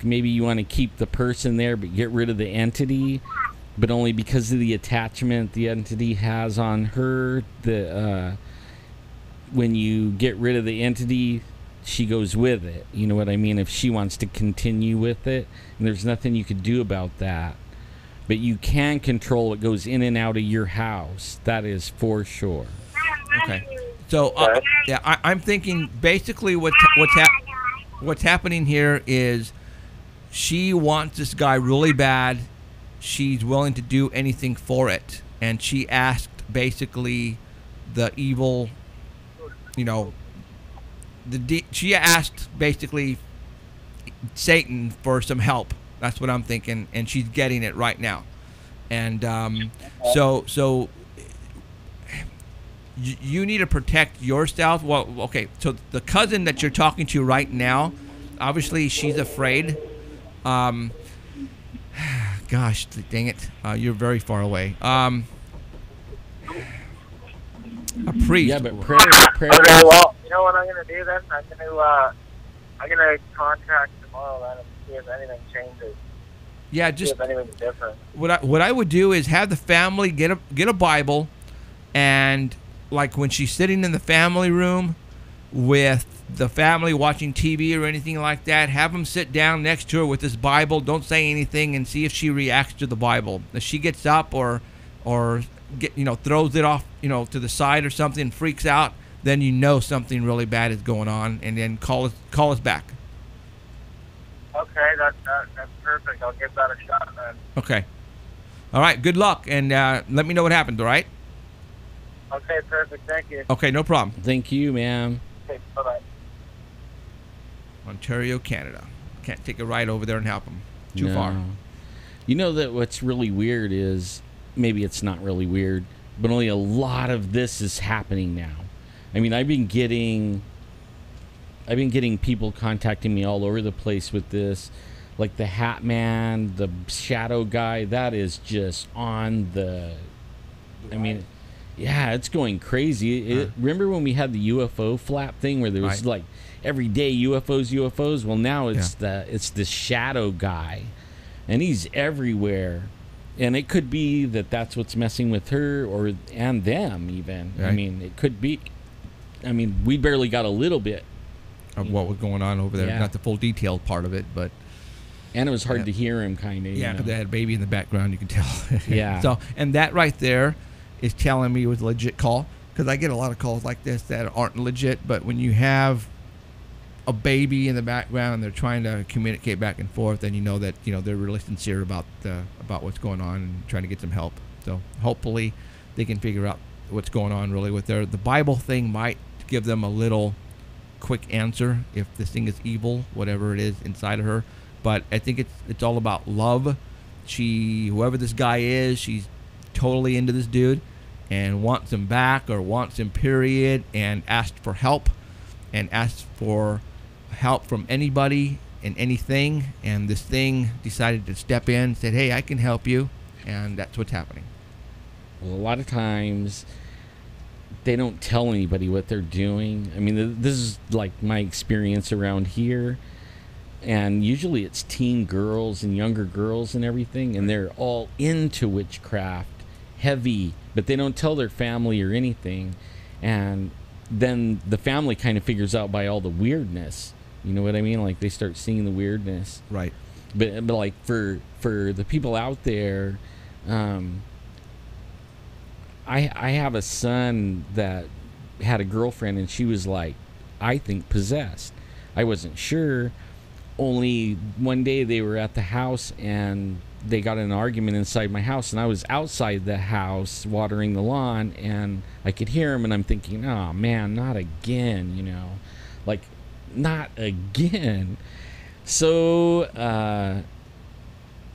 maybe you want to keep the person there but get rid of the entity, but only because of the attachment the entity has on her. When you get rid of the entity, she goes with it. You know what I mean? If she wants to continue with it, and there's nothing you could do about that. But you can control what goes in and out of your house. That is for sure. Okay. So, I'm thinking basically what's happening here is she wants this guy really bad. She's willing to do anything for it. And she asked basically the evil... she asked basically Satan for some help. That's what I'm thinking, and she's getting it right now. And so you need to protect yourself. Well, okay. So the cousin that you're talking to right now, obviously she's afraid. Gosh, dang it! You're very far away. A priest. Yeah, but prayer. Okay, well, you know what I'm gonna do then? I'm gonna contact tomorrow then and see if anything changes. Yeah, See if anything's different. What I would do is have the family get a Bible, and like when she's sitting in the family room with the family watching TV or anything like that, have them sit down next to her with this Bible. Don't say anything, and see if she reacts to the Bible. If she gets up or throws it off to the side or something, freaks out, then something really bad is going on, and then call us back. Okay, that's perfect. I'll give that a shot then. Okay. All right. Good luck, and let me know what happens. All right. Okay, perfect. Thank you. Okay, no problem. Thank you, ma'am. Okay, bye-bye. Ontario, Canada. Can't take a ride over there and help them. Too far. You know that what's really weird is, maybe it's not really weird, but only a lot of this is happening now. I mean, I've been getting people contacting me all over the place with this, like the Hat Man, the Shadow Guy. That is just on the. I mean, yeah, it's going crazy. Remember when we had the UFO flap thing where there was like every day UFOs? Well, now it's the Shadow Guy, and he's everywhere. And it could be that that's what's messing with her and them even. Right. I mean, it could be. I mean, we barely got a little bit of what was going on over there. Yeah. Not the full detailed part of it, but. And it was hard to hear him, kind of. Yeah, because they had a baby in the background, you can tell. Yeah. So, and that right there is telling me it was a legit call, because I get a lot of calls like this that aren't legit, but when you have a baby in the background and they're trying to communicate back and forth, then you know that they're really sincere about what's going on and trying to get some help. So hopefully they can figure out what's going on really with the Bible thing. Might give them a little quick answer if this thing is evil, whatever it is inside of her. But I think it's all about love. Whoever this guy is, she's totally into this dude and wants him back, or wants him period, and asked for help and asked for help from anybody and anything, and this thing decided to step in, said, hey, I can help you, and that's what's happening. Well, a lot of times they don't tell anybody what they're doing. I mean, this is like my experience around here, and usually it's teen girls and younger girls and everything, and they're all into witchcraft, heavy, but they don't tell their family or anything, and then the family kind of figures out by all the weirdness. You know what I mean? Like they start seeing the weirdness. Right. But like for the people out there, I have a son that had a girlfriend, and she was like, I think possessed. I wasn't sure. Only one day they were at the house and they got in an argument inside my house, and I was outside the house watering the lawn, and I could hear him, and I'm thinking, oh man, not again, like not again. So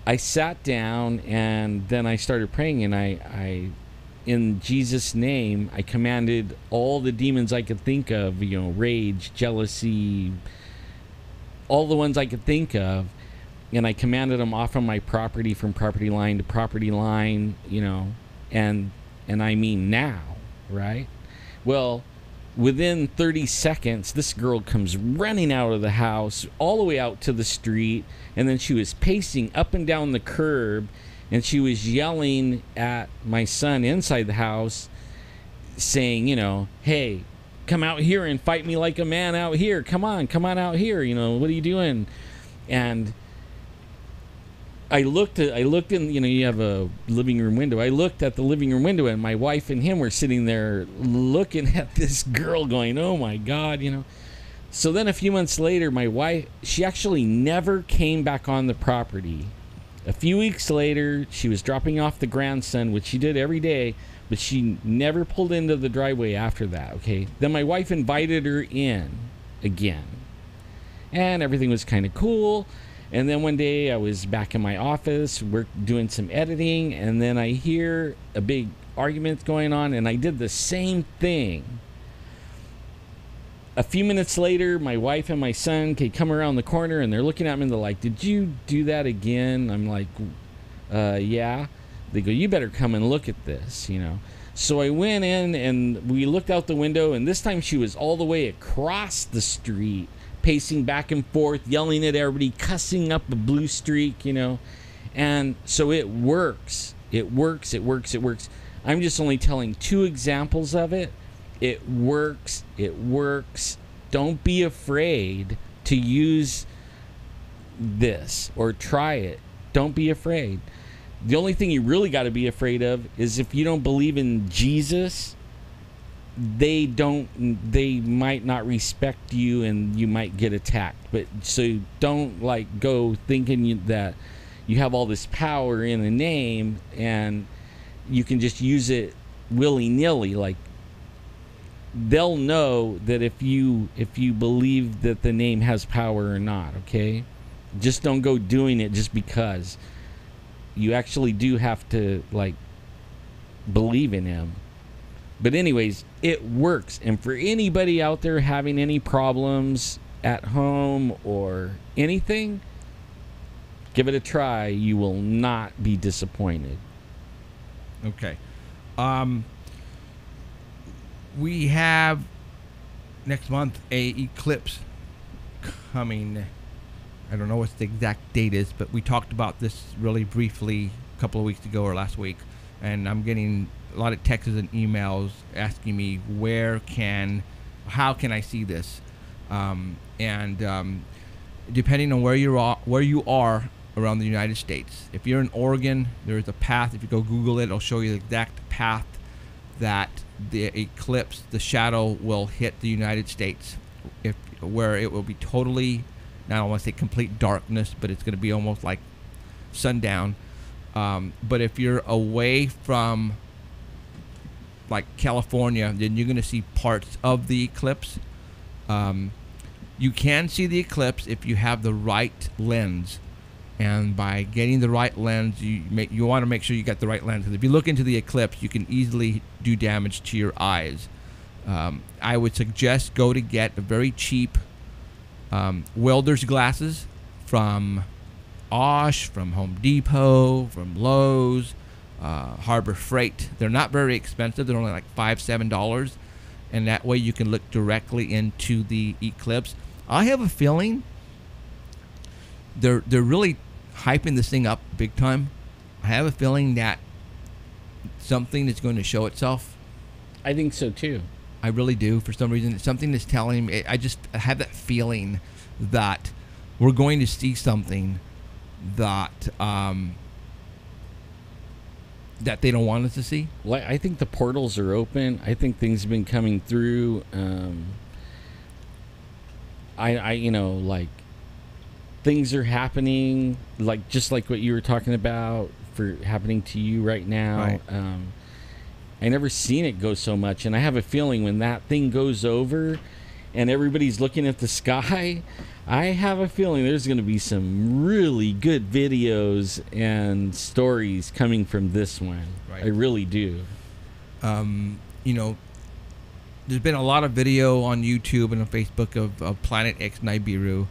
I sat down, and then I started praying, and I in Jesus' name, I commanded all the demons I could think of, rage, jealousy, all the ones I could think of, and I commanded them off of my property, from property line to property line, and I mean now, right? Well, within 30 seconds, this girl comes running out of the house, all the way out to the street, and then she was pacing up and down the curb, and she was yelling at my son inside the house, saying, hey, come out here and fight me like a man out here. Come on out here. What are you doing? And I looked in, you have a living room window. I looked at the living room window, and my wife and him were sitting there looking at this girl going, oh my God, So then a few months later, my wife, she actually never came back on the property. A few weeks later, she was dropping off the grandson, which she did every day, but she never pulled into the driveway after that, okay? Then my wife invited her in again, and everything was kind of cool. And then one day I was back in my office, we're doing some editing, and then I hear a big argument going on, and I did the same thing. A few minutes later, my wife and my son come around the corner, and they're looking at me, and they're like, did you do that again? I'm like, yeah. They go, you better come and look at this, So I went in, and we looked out the window, and this time she was all the way across the street, pacing back and forth, yelling at everybody, cussing up a blue streak, And so it works. It works. I'm just only telling 2 examples of it. It works. Don't be afraid to use this or try it. Don't be afraid. The only thing you really got to be afraid of is if you don't believe in Jesus, they might not respect you, and you might get attacked. But so don't go thinking that you have all this power in a name and you can just use it willy-nilly. They'll know that if you believe that the name has power or not, okay? Just don't go doing it just because. You actually do have to, like, believe in him. But anyways, it works. And for anybody out there having any problems at home or anything, give it a try. You will not be disappointed. Okay. We have next month a eclipse coming. I don't know what the exact date is, but we talked about this really briefly a couple of weeks ago or last week, and I'm getting a lot of texts and emails asking me how can I see this, and depending on where you are around the United States. If you're in Oregon, there's a path. If you go Google it, it'll show you the exact path that the eclipse, the shadow, will hit the United States, where it will be totally, I don't want to say complete darkness, but it's going to be almost like sundown. But if you're away from like California, then you're going to see parts of the eclipse. You can see the eclipse if you have the right lens. And by getting the right lens, you want to make sure you got the right lens. Because if you look into the eclipse, you can easily do damage to your eyes. I would suggest go to get a very cheap welder's glasses from Osh, from Home Depot, from Lowe's, Harbor Freight. They're not very expensive. They're only like $5-7, and that way you can look directly into the eclipse. I have a feeling they're really hyping this thing up big time. I have a feeling that something is going to show itself. I think so too. I really do. For some reason, something is telling me. I just have that feeling that we're going to see something that that they don't want us to see. Well, I think the portals are open. I think things have been coming through. Like things are happening, like just like what you were talking about for happening to you right now. Right. I never seen it go so much, and I have a feeling when that thing goes over and everybody's looking at the sky, I have a feeling there's going to be some really good videos and stories coming from this one. Right. I really do. There's been a lot of video on YouTube and on Facebook of Planet X Nibiru.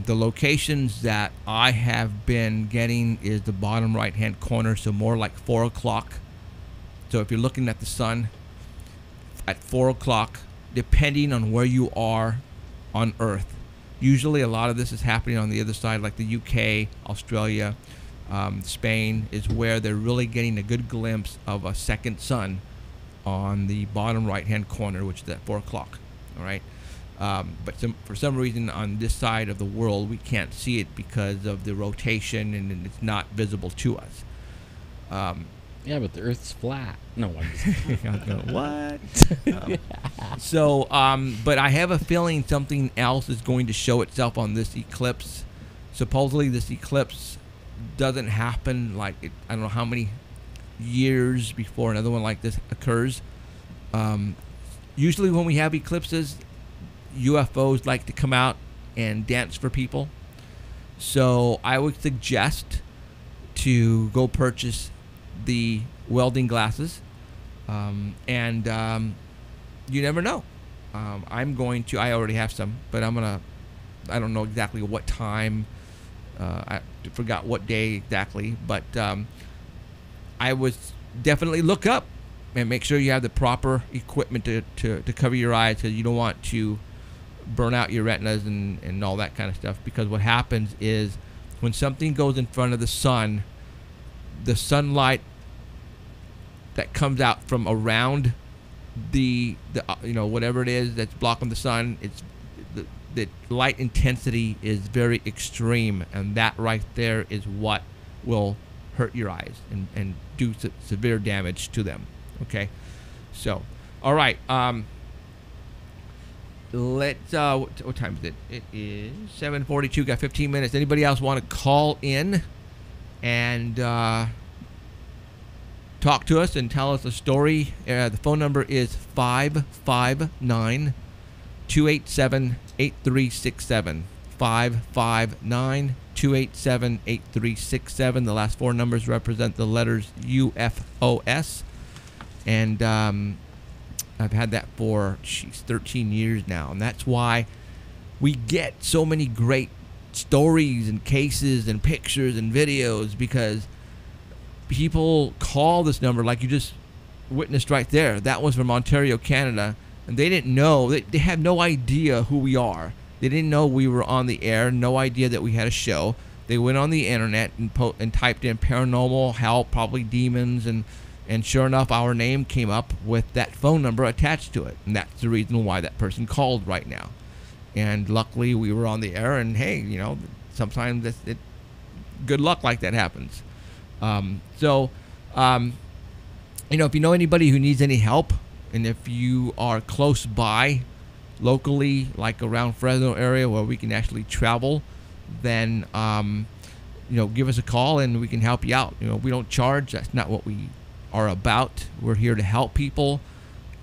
The locations that I have been getting is the bottom right-hand corner, so more like 4 o'clock. So if you're looking at the sun at 4 o'clock, depending on where you are on Earth, usually a lot of this is happening on the other side, like the UK, Australia, Spain, is where they're really getting a good glimpse of a second sun on the bottom right-hand corner, which is at 4 o'clock. All right. But for some reason on this side of the world, we can't see it because of the rotation, and it's not visible to us. Yeah, but the Earth's flat. No, I'm just what? So, but I have a feeling something else is going to show itself on this eclipse. Supposedly, this eclipse doesn't happen I don't know how many years before another one like this occurs. Usually, when we have eclipses, UFOs like to come out and dance for people. So I would suggest to go purchase the welding glasses, and you never know. I already have some, but I don't know exactly what time, I forgot what day exactly, but I would definitely look up and make sure you have the proper equipment to cover your eyes, because you don't want to burn out your retinas and all that kind of stuff. Because what happens is when something goes in front of the sun, the sunlight that comes out from around the whatever it is that's blocking the sun, the light intensity is very extreme, and that right there is what will hurt your eyes and do severe damage to them. Okay, so all right, let's what time is it? It is 7:42. Got 15 minutes. Anybody else want to call in and talk to us and tell us a story? The phone number is 559-287-8367. 559-287-8367. The last four numbers represent the letters UFOS. And I've had that for 13 years now. And that's why we get so many great stories and cases and pictures and videos, because people call this number like you just witnessed right there. That was from Ontario, Canada, and they didn't know. They have no idea who we are. They didn't know we were on the air. No idea that we had a show. They went on the internet and typed in paranormal help, probably demons, and sure enough, our name came up with that phone number attached to it, and that's the reason why that person called right now. And luckily, we were on the air, and hey, you know, sometimes good luck like that happens. You know, if you know anybody who needs any help, and if you are close by, locally, like around Fresno area where we can actually travel, then, you know, give us a call and we can help you out. You know, we don't charge. That's not what we are about. We're here to help people.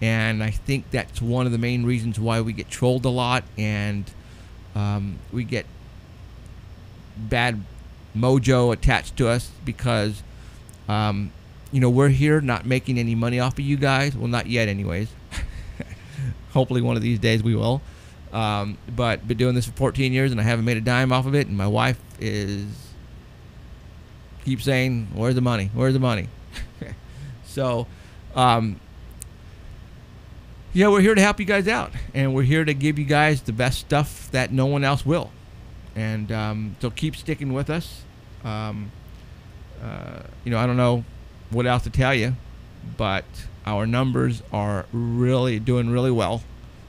And I think that's one of the main reasons why we get trolled a lot, and we get bad mojo attached to us, because, you know, we're here not making any money off of you guys. Well, not yet anyways. Hopefully one of these days we will. But been doing this for 14 years and I haven't made a dime off of it. And my wife keeps saying, where's the money? Where's the money? So, yeah, we're here to help you guys out, and we're here to give you guys the best stuff that no one else will. And so keep sticking with us. You know, I don't know what else to tell you, but our numbers are really doing really well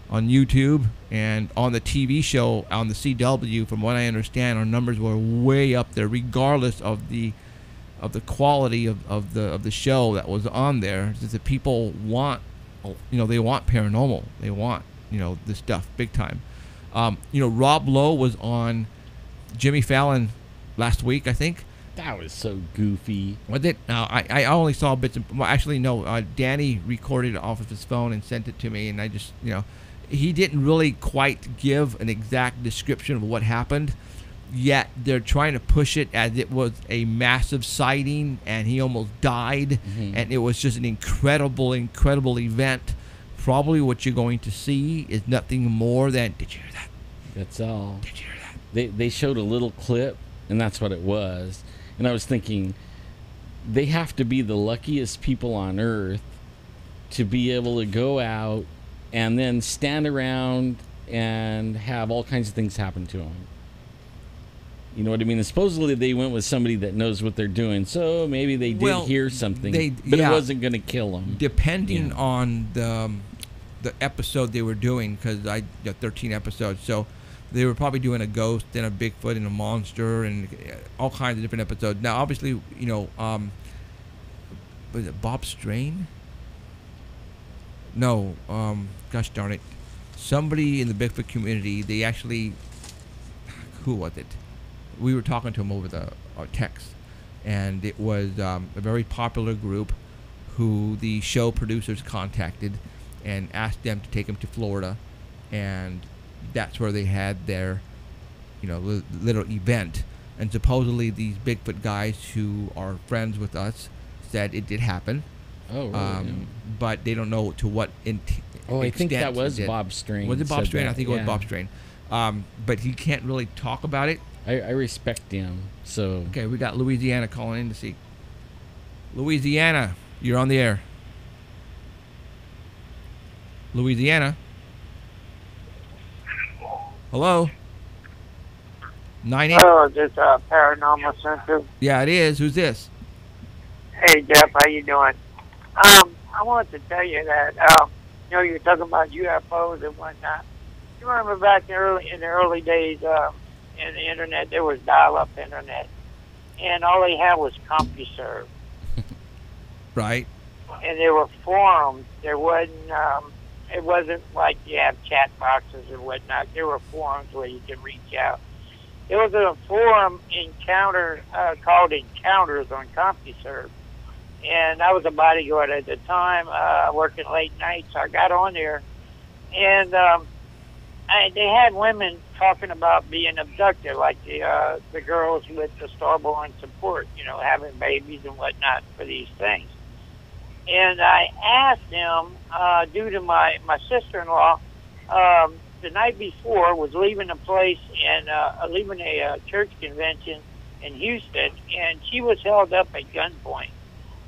on YouTube and on the TV show on the CW. From what I understand, our numbers were way up there, regardless of the quality of the show that was on there. It's just that people want, you know, they want paranormal. They want, you know, this stuff big time. You know, Rob Lowe was on Jimmy Fallon last week, I think. That was so goofy. Was it? I only saw bits of, well, actually, no. Danny recorded it off of his phone and sent it to me, and I just, you know, he didn't really quite give an exact description of what happened, yet they're trying to push it as it was a massive sighting and he almost died, and it was just an incredible event. Probably what you're going to see is nothing more than, did you hear that? That's all. Did you hear that? They showed a little clip, and that's what it was. And I was thinking, they have to be the luckiest people on earth to be able to go out and then stand around and have all kinds of things happen to them. You know what I mean? And supposedly they went with somebody that knows what they're doing, so maybe they did hear something, but it wasn't going to kill them. Depending on the episode they were doing, because I got 13 episodes, so they were probably doing a ghost and a Bigfoot and a monster and all kinds of different episodes. Now, obviously, you know, was it Bob Strain? No, gosh darn it. Somebody in the Bigfoot community, they actually, who was it? We were talking to him over the text, and it was a very popular group who the show producers contacted and asked them to take them to Florida, and that's where they had their, you know, little event. And supposedly these Bigfoot guys who are friends with us said it did happen. Oh, really? But they don't know to what extent. I think that was Bob Strain. Was it Bob Strain? I think it was Bob Strain. But he can't really talk about it. I respect him, so... Okay, we got Louisiana calling in to see. Louisiana, you're on the air. Louisiana. Hello? 98. Hello, is this Paranormal Center? Yeah, it is. Who's this? Hey, Jeff, how you doing? I wanted to tell you that, you know, you're talking about UFOs and whatnot. You remember back in the early days, in the internet, there was dial-up internet, and all they had was CompuServe. Right. And there were forums. There wasn't, it wasn't like you have chat boxes or whatnot. There were forums where you could reach out. There was a forum called Encounters on CompuServe. And I was a bodyguard at the time, working late nights. So I got on there, and they had women talking about being abducted, like the girls with the Starborn support, having babies and whatnot for these things. And I asked them, due to my sister-in-law, the night before was leaving a place and leaving a church convention in Houston, and she was held up at gunpoint.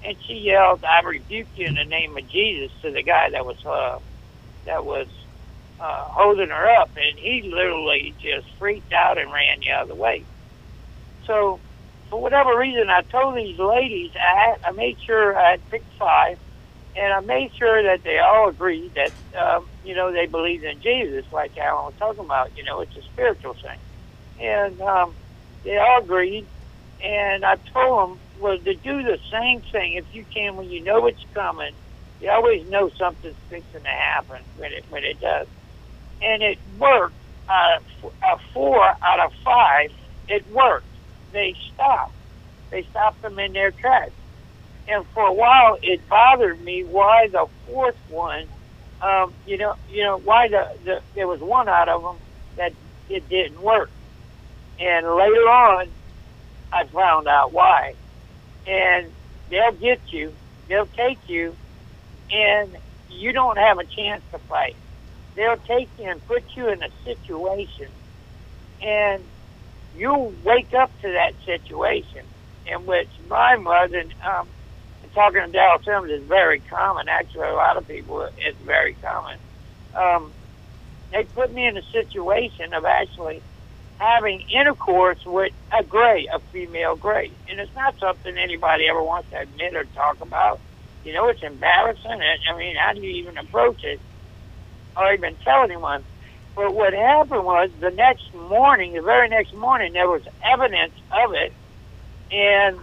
And she yelled, "I rebuke you in the name of Jesus," to the guy that was holding her up, and he literally just freaked out and ran the other way. So, for whatever reason, I told these ladies, I made sure I had picked 5, and I made sure that they all agreed that, they believed in Jesus, like Alan was talking about. It's a spiritual thing. And they all agreed, and I told them, well, to do the same thing if you can when you know it's coming. You always know something's fixing to happen when it does. And it worked. 4 out of 5, it worked. They stopped. They stopped them in their tracks. And for a while, it bothered me why the 4th one, why there was one out of them that it didn't work. And later on, I found out why. And they'll get you, they'll take you, and you don't have a chance to fight. They'll take you and put you in a situation, and you'll wake up to that situation, in which my mother, and talking to Darryl Simmons is very common. Actually, a lot of people, it's very common. They put me in a situation of actually having intercourse with a female gray. And it's not something anybody ever wants to admit or talk about. It's embarrassing. I mean, how do you even approach it or even tell anyone? But what happened was the very next morning, there was evidence of it. And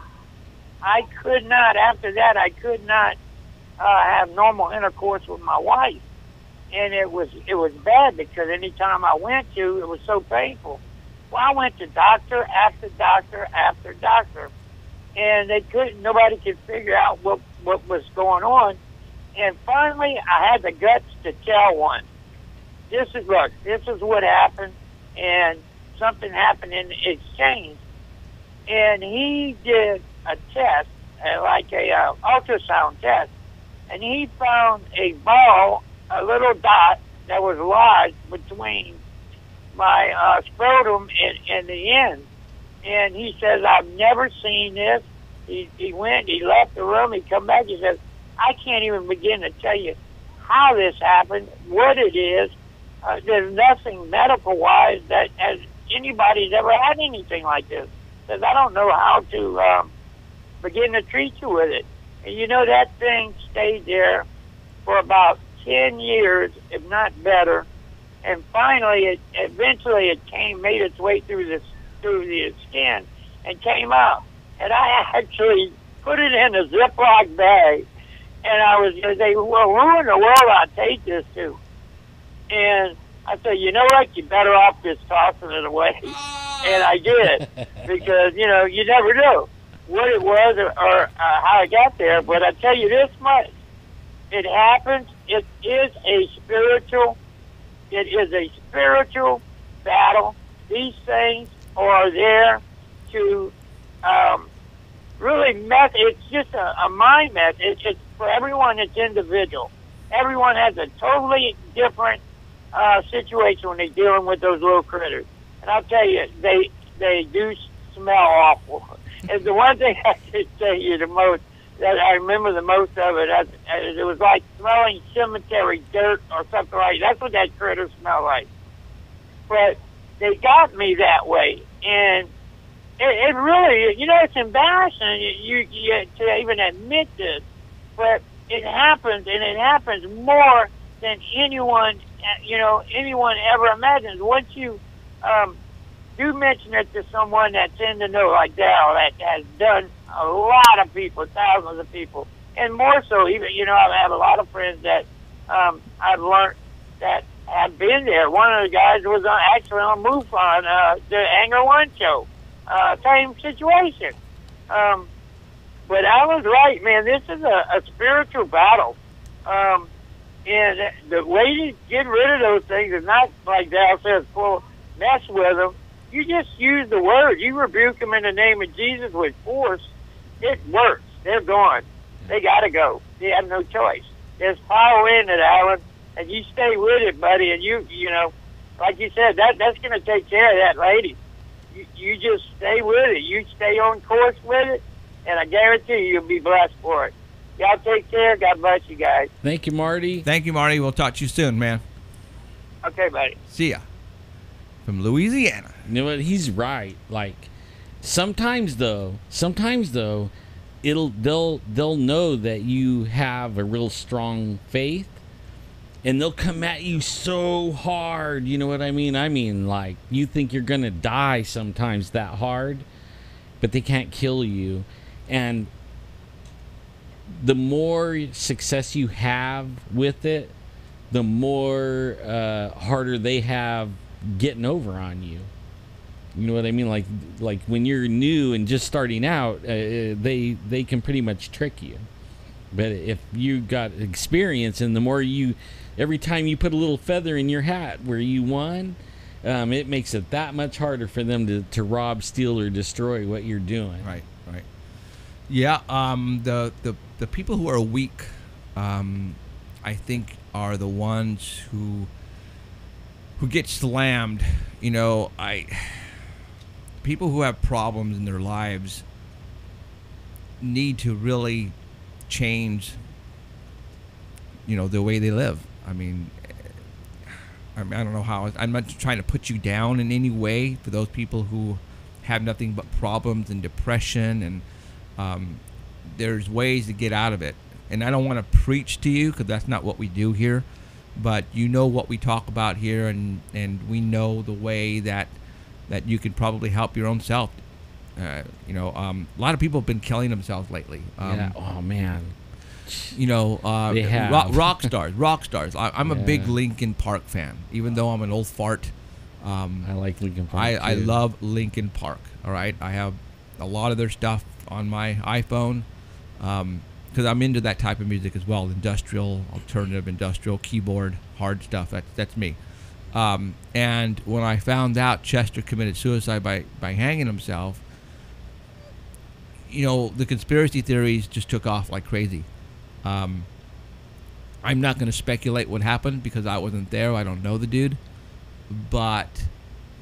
after that, I could not have normal intercourse with my wife. And it was bad because anytime I went to, it was so painful. Well, I went to doctor after doctor after doctor, and nobody could figure out what was going on. And finally, I had the guts to tell one. This is what happened, and something happened in exchange. And he did a test, like a ultrasound test, and he found a ball, a little dot that was lodged between my scrotum and the end. And he says, "I've never seen this." He left the room, he come back, he says, "I can't even begin to tell you how this happened, what it is. There's nothing medical-wise that anybody's ever had anything like this." He says, "I don't know how to begin to treat you with it." And that thing stayed there for about 10 years, if not better. And finally, eventually it made its way through the skin and came out. And I actually put it in a Ziploc bag, and I was going to say, "Well, who in the world I take this to?" And I said, "You know what? You're better off just tossing it away." And I did, because you never know what it was or how it got there. But I tell you this much: it happens. It is a spiritual battle. These things are there to really mess. It's just a mind mess. It's for everyone. It's individual. Everyone has a totally different situation when they're dealing with those little critters. And I'll tell you, they do smell awful. And the one thing I can tell you the most, that I remember the most of it, it was like smelling cemetery dirt or something like that. That's what that critter smelled like. But they got me that way. And it really, it's embarrassing you to even admit this. But it happens, and it happens more than anyone ever imagines. Once you do mention it to someone that's in the know, like Darryl, that has done a lot of people, thousands of people, and more so even, I have a lot of friends that I've learned that have been there. One of the guys was actually on MUFON, the Anger One show. Same situation. But I was right, man. This is a spiritual battle. And the way to get rid of those things is not like Dal says, mess with them. You just use the word. You rebuke them in the name of Jesus with force. It works. They're gone. They got to go. They have no choice. There's power in it, Alan, and you stay with it, buddy. And you know, like you said, that's going to take care of that lady. You just stay with it. You stay on course with it, and I guarantee you'll be blessed for it. Y'all take care. God bless you guys. Thank you, Marty. Thank you, Marty. We'll talk to you soon, man. Okay, buddy. See ya. From Louisiana. You know what? He's right. Like sometimes though, they'll know that you have a real strong faith, and they'll come at you so hard. You know what I mean? I mean, like you think you're gonna die sometimes that hard, but they can't kill you. And the more success you have with it, the more harder they have getting over on you. You know what I mean? Like when you're new and just starting out, they can pretty much trick you. But if you got experience, and the more every time you put a little feather in your hat where you won, it makes it that much harder for them to rob, steal, or destroy what you're doing. Right. Yeah. The people who are weak, I think, are the ones who get slammed. You know, people who have problems in their lives need to really change, you know, the way they live. I mean, I don't know how. I'm not trying to put you down in any way for those people who have nothing but problems and depression, and there's ways to get out of it. And I don't want to preach to you, because that's not what we do here. But you know what we talk about here, and we know the way that you can probably help your own self. You know, a lot of people have been killing themselves lately. Yeah. Oh man. You know, they have. rock stars. I'm a big Linkin Park fan, even though I'm an old fart. I like Linkin Park. I love Linkin Park. All right, I have a lot of their stuff on my iPhone, because I'm into that type of music as well. Industrial, alternative, industrial, keyboard, hard stuff. That's me. And when I found out Chester committed suicide by hanging himself, you know, the conspiracy theories just took off like crazy. I'm not going to speculate what happened, because I wasn't there. I don't know the dude. But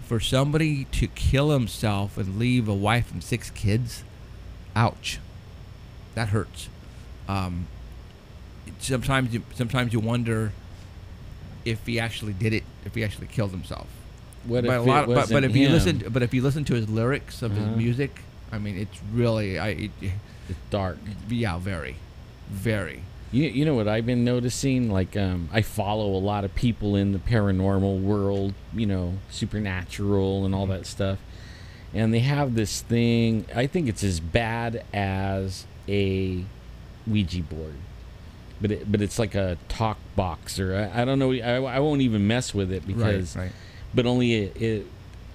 for somebody to kill himself and leave a wife and 6 kids, ouch. That hurts. Sometimes you wonder if he actually did it, if he actually killed himself. But if you listen to his lyrics of his music, I mean, it's really it's dark. Yeah, very, very. You know what I've been noticing? Like, I follow a lot of people in the paranormal world, you know, supernatural and all that stuff. And they have this thing, I think it's as bad as a Ouija board. But it's like a talk box, or I don't know. I won't even mess with it, because, right. But only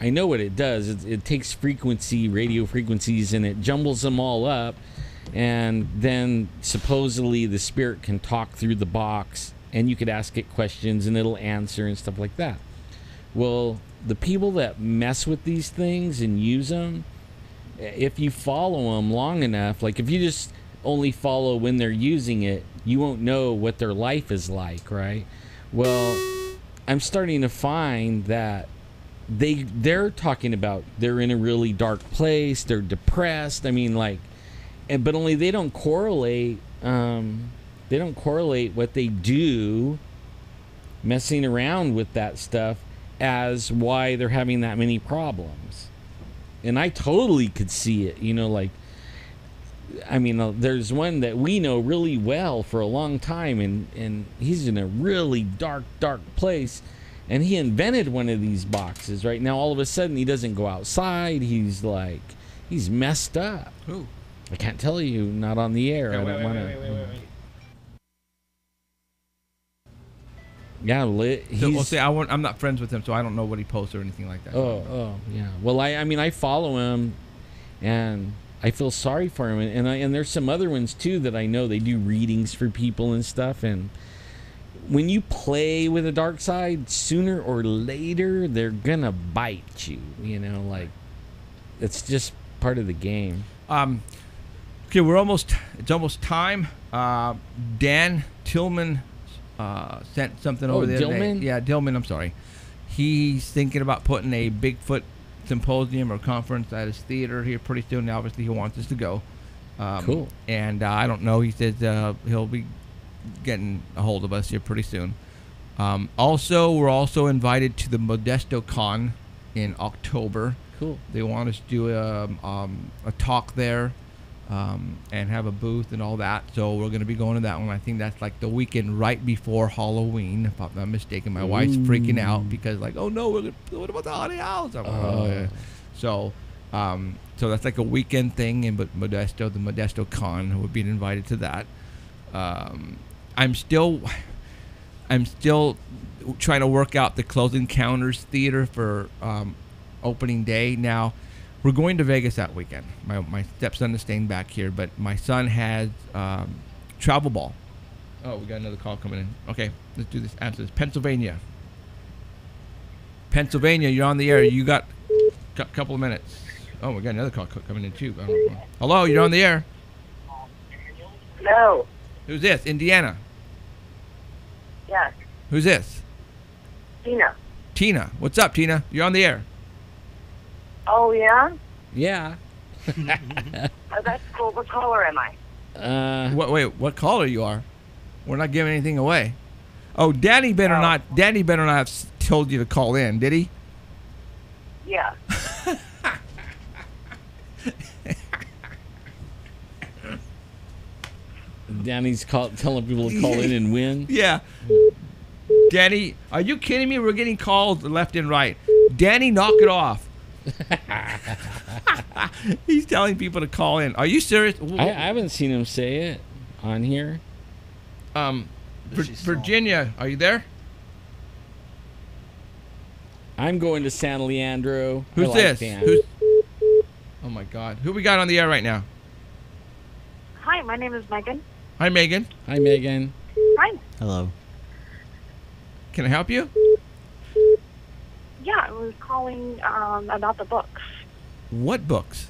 I know what it does. It takes radio frequencies, and it jumbles them all up. And then supposedly the spirit can talk through the box, and you could ask it questions and it'll answer and stuff like that. Well, the people that mess with these things and use them, if you follow them long enough, like if you just only follow when they're using it, you won't know what their life is like, right? Well, I'm starting to find that they're talking about they're in a really dark place, they're depressed. I mean, like, but only they don't correlate. They don't correlate what they do, messing around with that stuff, as why they're having that many problems. And I totally could see it. You know, like, I mean, there's one that we know really well for a long time, and he's in a really dark place, and he invented one of these boxes. Right now, all of a sudden, he doesn't go outside. He's messed up. Who? I can't tell you, not on the air. I don't want to. Yeah, I'm not friends with him, so I don't know what he posts or anything like that. Oh, yeah. Well, I mean, I follow him, and I feel sorry for him, and there's some other ones too that I know. They do readings for people and stuff, and when you play with the dark side, sooner or later they're gonna bite you. You know, like it's just part of the game. Okay, it's almost time. Dan Tillman sent something over there. Dillman? Yeah, Dillman, I'm sorry. He's thinking about putting a Bigfoot symposium or conference at his theater here pretty soon. Obviously, he wants us to go. Cool. And I don't know. He says he'll be getting a hold of us here pretty soon. Also, we're also invited to the Modesto Con in October. Cool. They want us to do a talk there and have a booth and all that. So we're going to be going to that one. I think that's like the weekend right before Halloween, if I'm not mistaken. My wife's freaking out because like, oh no, what about the haunted house? I'm like, oh, yeah. So that's like a weekend thing in Modesto, the Modesto Con. We're being invited to that. I'm still trying to work out the Close Encounters Theater for opening day. Now, we're going to Vegas that weekend. My stepson is staying back here, but my son has travel ball. Oh, we got another call coming in. Okay, let's do this. Answer this. Pennsylvania, you're on the air. You got a couple of minutes. Oh, we got another call coming in too. I don't know. Hello, you're on the air. No. Who's this? Indiana. Yes. Who's this? Tina. Tina. What's up, Tina? You're on the air. Oh, yeah? Yeah. Oh, that's cool. What caller am I? What caller you are? We're not giving anything away. Oh, Danny better not have told you to call in, did he? Yeah. Danny's telling people to call in and win. Yeah. Danny, are you kidding me? We're getting calls left and right. Danny, knock it off. He's telling people to call in. Are you serious? I haven't seen him say it on here. Virginia, are you there? I'm going to San Leandro. Who's this? Oh my God. Who we got on the air right now? Hi, my name is Megan. Hi, Megan. Hi, Megan. Hi. Hello. Can I help you? Yeah, I was calling about the books. What books?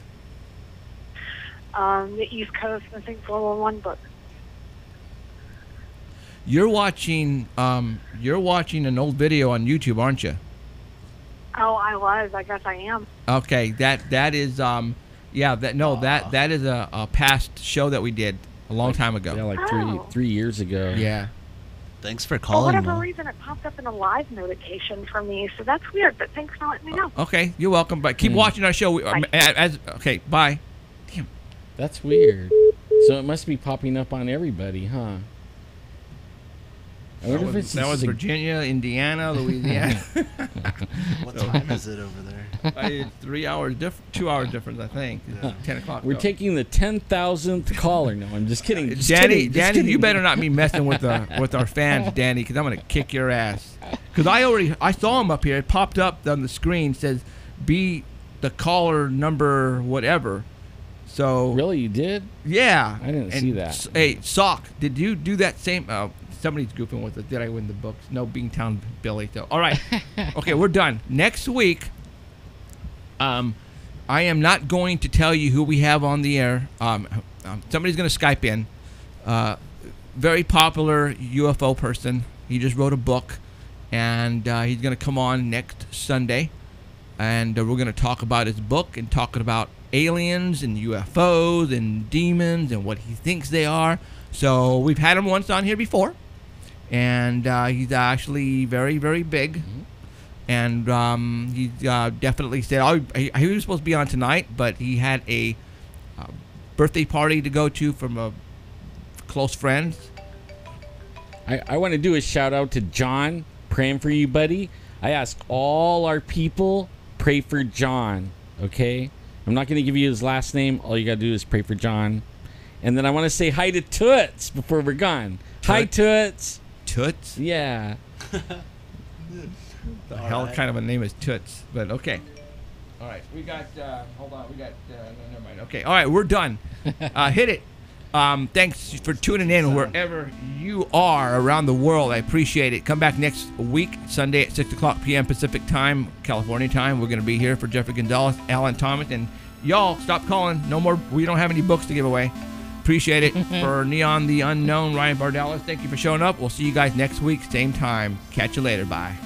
The East Coast Missing 411 book. You're watching an old video on YouTube, aren't you? Oh, I was. I guess I am. Okay, that is that is a past show that we did a long time ago. Yeah, like three years ago. Yeah. Thanks for For calling. whatever Mom. reason, it popped up in a live notification for me, so that's weird, but thanks for letting me know. Okay, you're welcome. But keep watching our show. Okay, bye. Damn. That's weird. So it must be popping up on everybody, huh? I wonder if it's That was Virginia, Indiana, Louisiana. What time is it over there? 3 hours different, 2 hours difference, I think. 10 o'clock. We're taking the 10,000th caller. No, I'm just kidding. Danny, you better not be messing with our fans, Danny, because I'm gonna kick your ass. Because I saw him up here. It popped up on the screen. Says, "Be the caller number whatever." So Really, you did? yeah, I didn't see that. Hey, Sock, did you do that same? Somebody's goofing with it. Did I win the books? No, Beantown Billy. So, all right. Okay, we're done. Next week, I am not going to tell you who we have on the air. Somebody's going to Skype in. Very popular UFO person. He just wrote a book, and he's going to come on next Sunday, and we're going to talk about his book and talking about aliens and UFOs and demons and what he thinks they are. So we've had him once on here before. And he's actually very, very big. And he definitely said, he was supposed to be on tonight, but he had a birthday party to go to from a close friend. I want to do a shout out to John, praying for you, buddy. I ask all our people, pray for John, okay? I'm not going to give you his last name. All you got to do is pray for John. And then I want to say hi to Toots before we're gone. Hi, Toots. Toots? Yeah. The hell kind of a name is Toots, but okay. All right, we got, hold on, we got, no, never mind. Okay, all right, we're done. Hit it. Thanks for tuning in wherever you are around the world. I appreciate it. Come back next week, Sunday at 6 o'clock p.m. Pacific time, California time. We're going to be here for Jeffrey Gonzalez, Alan Thomas, and y'all stop calling. No more. We don't have any books to give away. Appreciate it. For Neon the Unknown, Ryan Bardalis, thank you for showing up. We'll see you guys next week, same time. Catch you later. Bye.